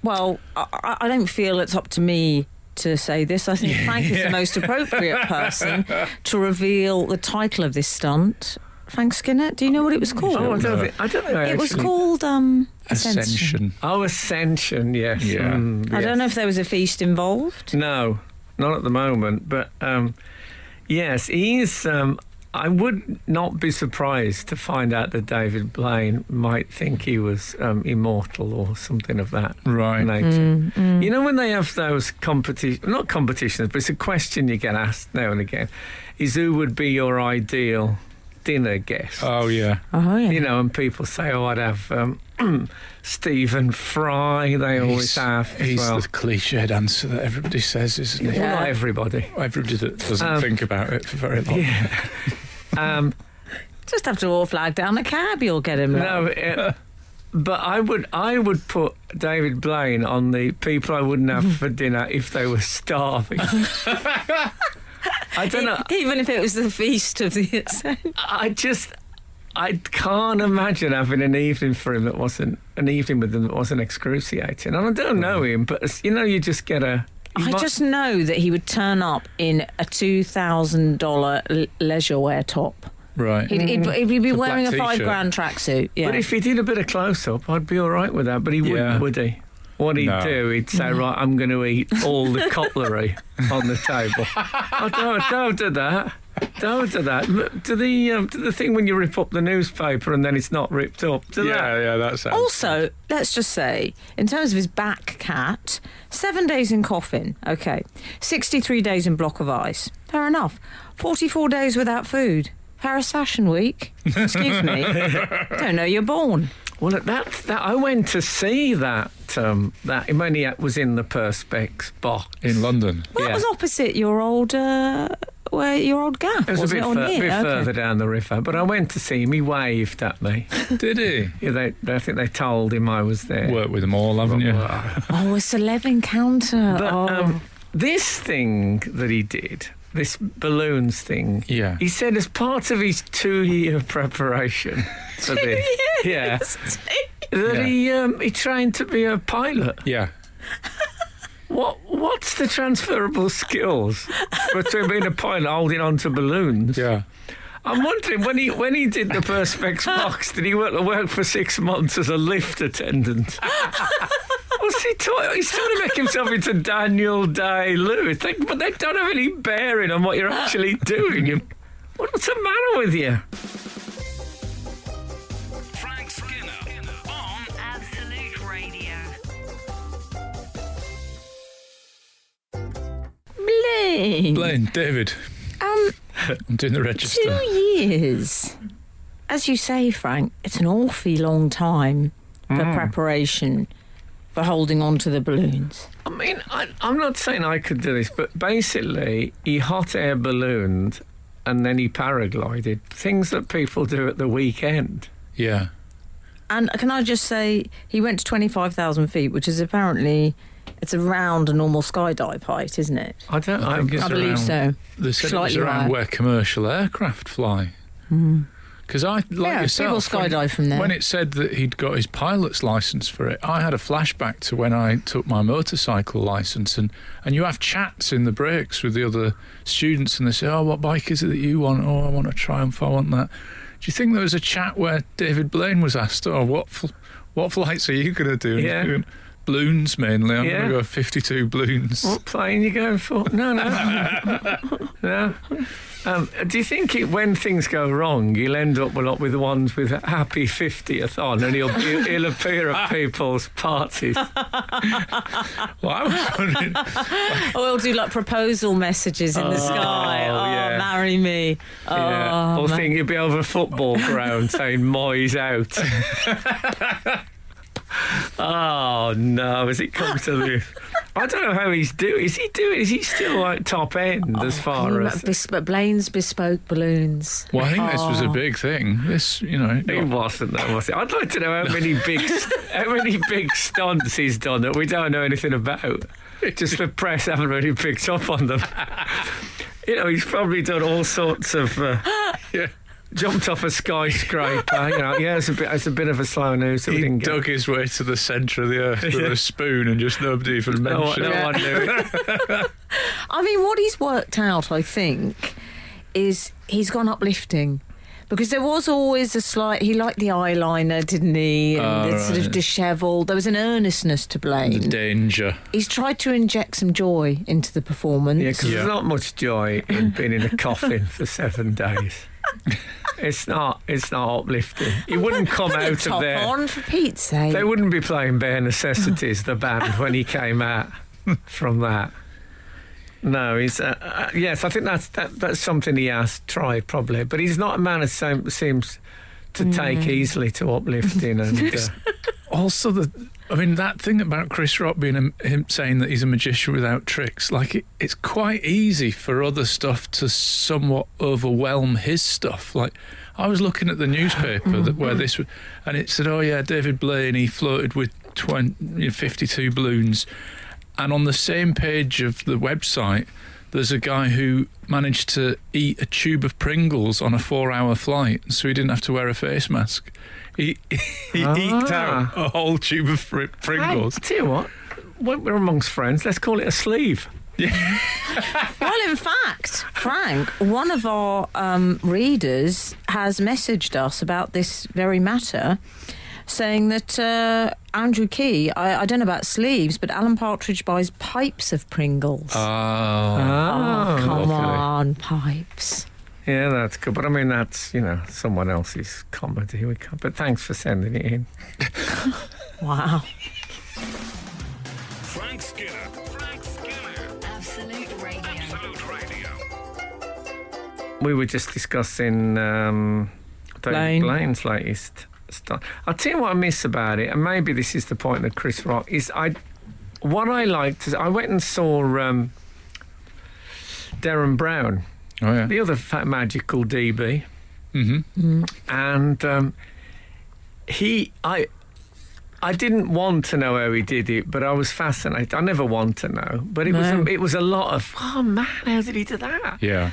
well, I don't feel it's up to me to say this. I think Frank is the most appropriate person to reveal the title of this stunt. Frank Skinner, do you know what it was called? I don't know. It was called Ascension. Oh, Ascension, yes. Yeah. I don't know if there was a feast involved. No, not at the moment. But yes, he is. I would not be surprised to find out that David Blaine might think he was immortal or something of that nature. You know, when they have those not competitions, but it's a question you get asked now and again, is who would be your ideal dinner guest? Oh, yeah. You know, and people say, oh, I'd have Stephen Fry. They always have. He's the cliched answer that everybody says, isn't he? Well, not everybody. Everybody that doesn't think about it for very long. Yeah. Just have to all flag down a cab, you'll get him. No, but I would put David Blaine on the people I wouldn't have for dinner if they were starving. I don't know. Even if it was the feast of the Ascension. I can't imagine having an evening for him that wasn't an evening with him that wasn't excruciating. And I don't know him, but you just get a. Just know that he would turn up in a $2,000 leisure wear top. Right. He'd be wearing a black $5,000 tracksuit. Yeah. But if he did a bit of close up, I'd be all right with that. But he wouldn't, would he? What he'd do, he'd say, right, I'm going to eat all the cutlery on the table. Don't do that. Don't do that. Do the thing when you rip up the newspaper and then it's not ripped up. Yeah, that sounds. Also, let's just say, in terms of his back cat, 7 days in coffin. Okay. 63 days in block of ice. Fair enough. 44 days without food. Paris Fashion Week. Excuse me. Don't know you're born. Well, that I went to see that when he was in the Perspex box in London. Well, that was opposite your old gaff. It was wasn't a bit further down the river, but I went to see him. He waved at me. Did he? Yeah, I think they told him I was there. Worked with them all, haven't you? Oh, a celeb encounter. But this thing that he did, this balloons thing, yeah, he said as part of his 2-year preparation for this, that he trained to be a pilot. Yeah. What's the transferable skills between being a pilot holding on to balloons? Yeah. I'm wondering, when he did the Perspex box, did he work for 6 months as a lift attendant? What's he taught? He's trying to make himself into Daniel Day-Lewis. But they don't have any bearing on what you're actually doing. What's the matter with you? Frank Skinner on Absolute Radio. Blaine, David. I'm doing the register. 2 years. As you say, Frank, it's an awfully long time for preparation for holding on to the balloons. I mean, I'm not saying I could do this, but basically he hot air ballooned and then he paraglided. Things that people do at the weekend. Yeah. And can I just say, he went to 25,000 feet, which is apparently... It's around a normal skydive height, isn't it? I think I believe so. They said Slightly it was around higher. where commercial aircraft fly. Because people yourself, skydive from there. When it said that he'd got his pilot's licence for it, I had a flashback to when I took my motorcycle licence, and you have chats in the breaks with the other students, and they say, "Oh, what bike is it that you want? Oh, I want a Triumph. I want that." Do you think there was a chat where David Blaine was asked, "Oh, what flights are you going to do?" And Yeah. he's going, balloons mainly. I'm going to go 52 balloons. What plane you going for? No. No. Do you think when things go wrong, you'll end up a lot with the ones with a happy 50th on, and he'll appear at people's parties? Well, I was wondering. Or he'll do like proposal messages in the sky. Oh, yeah. marry me. Yeah. Or man. think you'll be over a football ground saying Moyes out. Oh no, has it come to this? I don't know how he's doing. Is he still like top end as far as? But Blaine's bespoke balloons. Well, I think this was a big thing. This, He wasn't, though, was it? I'd like to know how many big stunts he's done that we don't know anything about. Just the press haven't really picked up on them. He's probably done all sorts of. Jumped off a skyscraper, it's a bit of a slow news. He dug his way to the centre of the earth with a spoon and just nobody even mentioned it. No one knew it. I mean, what he's worked out, I think, is he's gone uplifting. Because there was always a slight... He liked the eyeliner, didn't he? And sort of dishevelled. There was an earnestness to Blaine. The danger. He's tried to inject some joy into the performance. Yeah, because there's not much joy in being in a coffin for 7 days. It's not uplifting. He wouldn't come Put out a of top there. on, for Pete's sake. They wouldn't be playing Bare Necessities, the band, when he came out from that. No, he's yes. I think that's something he has tried probably, but he's not a man who seems to take easily to uplifting and. Also, that thing about Chris Rock being him saying that he's a magician without tricks, like it's quite easy for other stuff to somewhat overwhelm his stuff. Like I was looking at the newspaper where this was, and it said, "Oh yeah, David Blaine, he floated with 52 balloons," and on the same page of the website, there's a guy who managed to eat a tube of Pringles on a 4-hour flight, so he didn't have to wear a face mask. He eked out a whole tube of Pringles. Hey, tell you what, when we're amongst friends, let's call it a sleeve. Yeah. Well, in fact, Frank, one of our readers has messaged us about this very matter, saying that Andrew Key, I don't know about sleeves, but Alan Partridge buys pipes of Pringles. Oh, Come okay. on, pipes. Yeah, that's good. But I mean, that's, someone else's comedy. But thanks for sending it in. Wow. Frank Skinner. Absolute Radio. Absolute Radio. We were just discussing David Blaine's latest stunt. I'll tell you what I miss about it, and maybe this is the point of Chris Rock, is what I liked is I went and saw Derren Brown, the other magical DB. Mm-hmm. And I didn't want to know how he did it, but I was fascinated. I never want to know, but it was a lot of, oh man, how did he do that? Yeah.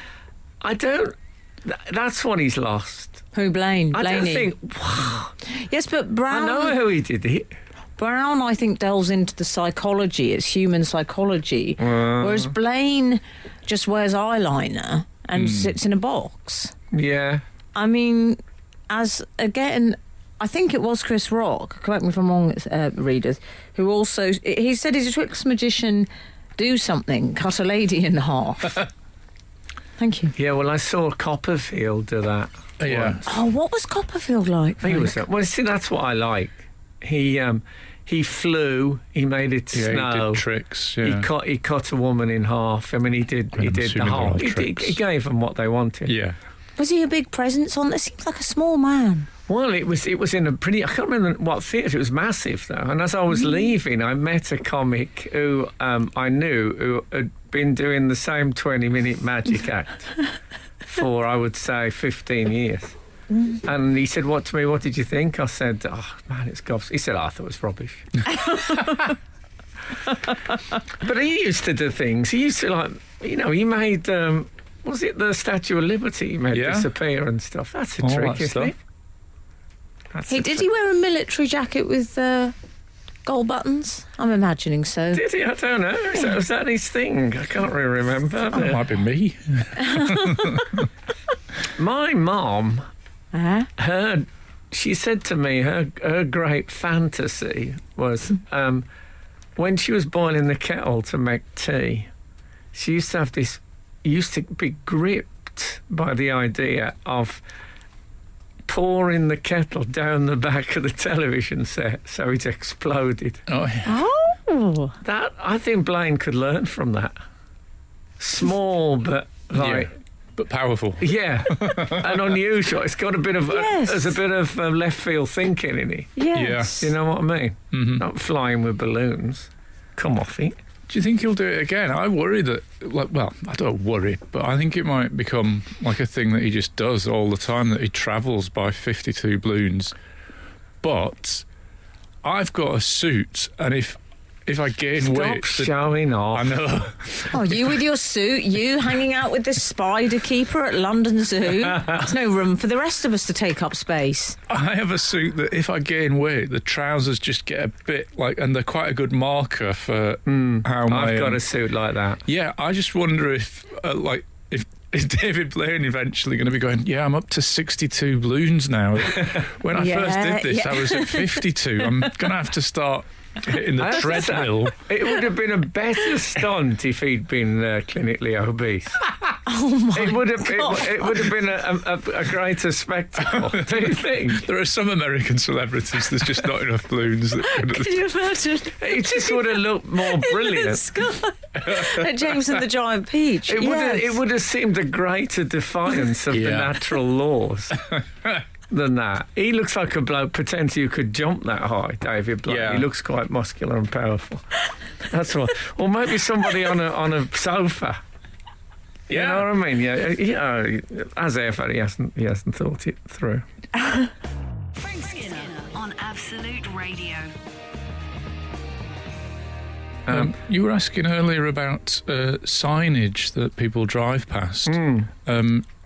That's what he's lost. Who, Blaine? I don't Blaney. think, wow. Yes, but Brown... I know how he did it. Brown, I think, delves into the psychology. It's human psychology. Whereas Blaine just wears eyeliner and sits in a box. Yeah. I mean, I think it was Chris Rock, correct me if I'm wrong, readers, who also... He said he's a tricks magician, do something, cut a lady in half. Thank you. Yeah, well, I saw Copperfield do that. Yeah. once. Oh, what was Copperfield like? I think it was that. Well, see, that's what I like. He flew. He made it snow. He did tricks. Yeah. He cut a woman in half. I mean, he did the whole. He gave them what they wanted. Yeah. Was he a big presence on? It seems like a small man. Well, it was in a pretty. I can't remember what theatre. It was massive though. And as I was leaving, I met a comic who I knew who had been doing the same 20-minute magic act for, I would say, 15 years. And he said, "What to me? What did you think?" I said, "Oh man, it's gobs." He said, "I thought it was rubbish." But he used to do things. He used to he made. Was it the Statue of Liberty he made disappear and stuff? That's a trick, isn't it? Did he wear a military jacket with gold buttons? I'm imagining so. Did he? I don't know. Was that his thing? I can't really remember. That might be me. My mum, she said to me her great fantasy was when she was boiling the kettle to make tea, she used to have this. Used to be gripped by the idea of pouring the kettle down the back of the television set so it exploded. Oh, yeah. Oh. That, I think Blaine could learn from that. Small, but but powerful. Yeah, and unusual. It's got a bit of there's a bit of left field thinking in it. Yes. You know what I mean? Mm-hmm. Not flying with balloons. Come off it. Do you think he'll do it again? I worry that, I don't worry, but I think it might become like a thing that he just does all the time, that he travels by 52 balloons. But I've got a suit, and if I gain weight... Stop showing off. I know. Oh, you with your suit, you hanging out with the spider keeper at London Zoo. There's no room for the rest of us to take up space. I have a suit that if I gain weight, the trousers just get a bit and they're quite a good marker for how my... I've got a suit like that. Yeah, I just wonder if is David Blaine eventually going to be going, yeah, I'm up to 62 balloons now. When I first did this, I was at 52. I'm going to have to start hitting the treadmill. It would have been a better stunt if he'd been clinically obese. Oh my It would have God. been a greater spectacle. Do you think? There are some American celebrities, there's just not enough balloons. Can you imagine? It just would have looked more In the brilliant. sky. At James and the Giant Peach. It would have seemed a greater defiance of the natural laws than that. He looks like a bloke pretends you could jump that high, David Blaine. Yeah. He looks quite muscular and powerful. That's what. Or maybe somebody on a sofa. You know what I mean? Yeah. As ever, he hasn't thought it through. Frank Skinner on Absolute Radio. You were asking earlier about signage that people drive past.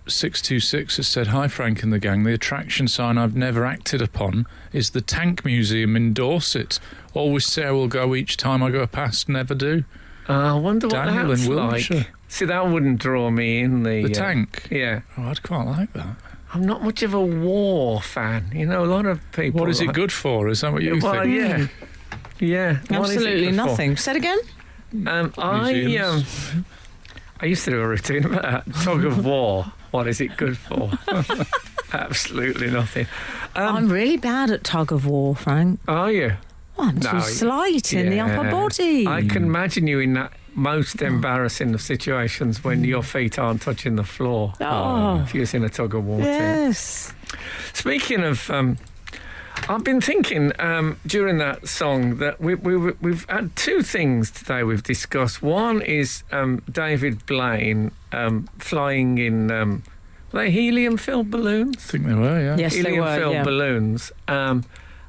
626 has said, "Hi Frank and the gang, the attraction sign I've never acted upon is the Tank Museum in Dorset. Always say I will go each time I go past, never do." I wonder what Daniel that's in Wiltshire. like. See, that wouldn't draw me in. The tank? Yeah. Oh, I'd quite like that. I'm not much of a war fan. You know, a lot of people... What is it good for? Is that what you well, think? yeah. Yeah. What is it Absolutely good for? nothing. Say it again. I used to do a routine about tug of war. What is it good for? Absolutely nothing. I'm really bad at tug of war, Frank. Are you? Well, I'm too slight in the upper body. I can imagine you in that most embarrassing of situations when your feet aren't touching the floor. If you're in a tug of war. Yes. Speaking of... I've been thinking during that song that we've had two things today we've discussed. One is David Blaine flying in were they helium-filled balloons? I think they were, yeah. Yes, they were, Helium-filled yeah. balloons, and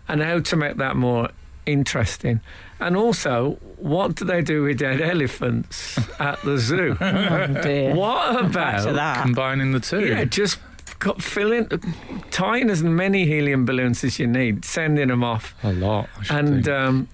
how to make that more interesting. And also, what do they do with dead elephants at the zoo? Oh, dear. What Back to about that. Combining the two. yeah, just tying as many helium balloons as you need, sending them off, A lot, I should and think.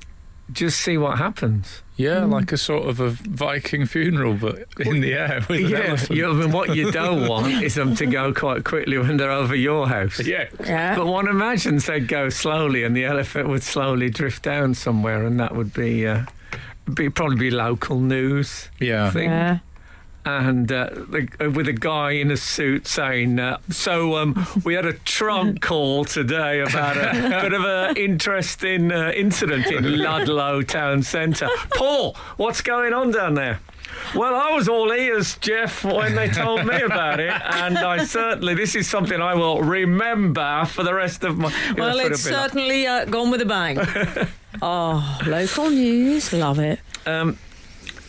just see what happens. Yeah, like a sort of a Viking funeral, but in the air with an elephant. I mean, what you don't want is them to go quite quickly when they're over your house. Yeah. Yeah. But one imagines they'd go slowly, and the elephant would slowly drift down somewhere, and that would be probably be local news. Yeah. Thing. Yeah. And with a guy in a suit saying, we had a trunk call today about a bit of an interesting incident in Ludlow town centre. Paul, what's going on down there? Well, I was all ears, Jeff, when they told me about it, and this is something I will remember for the rest of my... Well, it's certainly gone with a bang. Oh, local news, love it.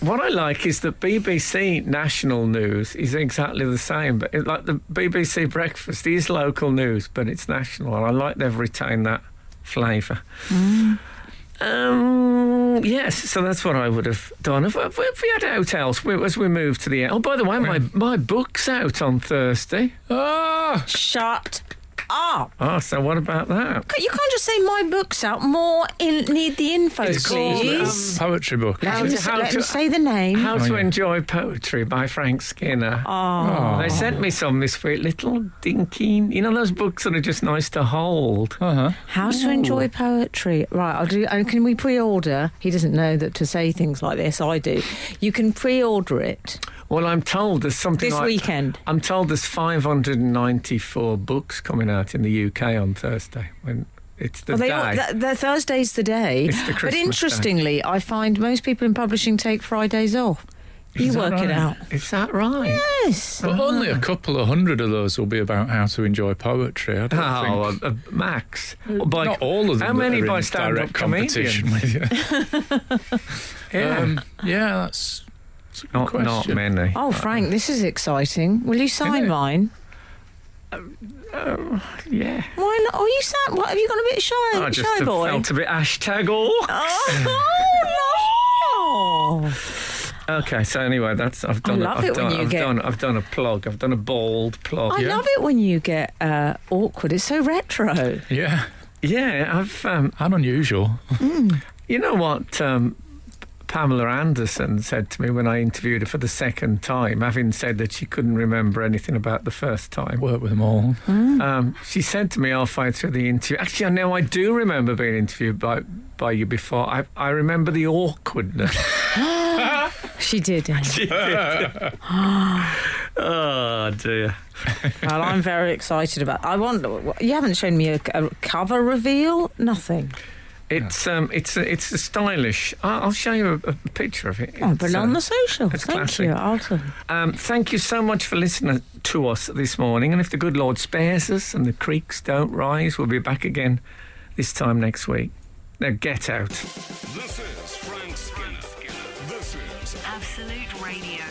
What I like is that BBC national news is exactly the same, but like the BBC breakfast is local news, but it's national, and I like they've retained that flavour. Yes, so that's what I would have done. If we had out else as we move to the end. Oh, by the way, my book's out on Thursday. Ah! Shut up. Oh, so what about that? You can't just say my book's out. More need the info, It's called, please. Poetry book. Let is him, it? let him say the name. How to yeah. Enjoy Poetry by Frank Skinner. Oh. They sent me some this week, little dinky, you know those books that are just nice to hold. Uh-huh. How to enjoy poetry. Right, I'll do. And can we pre-order? He doesn't know that to say things like this. I do. You can pre-order it Well, I'm told there's something this like... weekend. I'm told there's 594 books coming out in the UK on Thursday. When it's the day. Thursday's the day. It's the Christmas but interestingly, I find most people in publishing take Fridays off. You Is that work it right? out. Is that right? Yes. But only a couple of hundred of those will be about how to enjoy poetry. I don't think. Max. Not all of them. How many that are by in stand-up direct competition comedians? with you. Yeah. That's a good not question. many. Oh, Frank, this is exciting. Will you sign it? mine? Yeah. Why not? Oh, you sound. What have you got a bit shy? I just shy boy. felt a bit hashtag all. Oh no! Okay, so anyway, that's I've done. love it when you get- I've done a plug. I've done a bald plug. I love it when you get awkward. It's so retro. Yeah, Yeah, I've. and unusual. You know what? Pamela Anderson said to me when I interviewed her for the second time, having said that she couldn't remember anything about the first time. Work with them all. She said to me halfway through the interview, actually, I know I do remember being interviewed by you before. I remember the awkwardness. She did. Oh, dear. Well, I'm very excited about. You haven't shown me a cover reveal. Nothing. It's a stylish. I'll show you a picture of it. Put it on the socials. it's Thank classic. you, Alton. Thank you so much for listening to us this morning. And if the good Lord spares us and the creeks don't rise, we'll be back again this time next week. Now get out. This is Frank Skinner. This is Absolute Radio.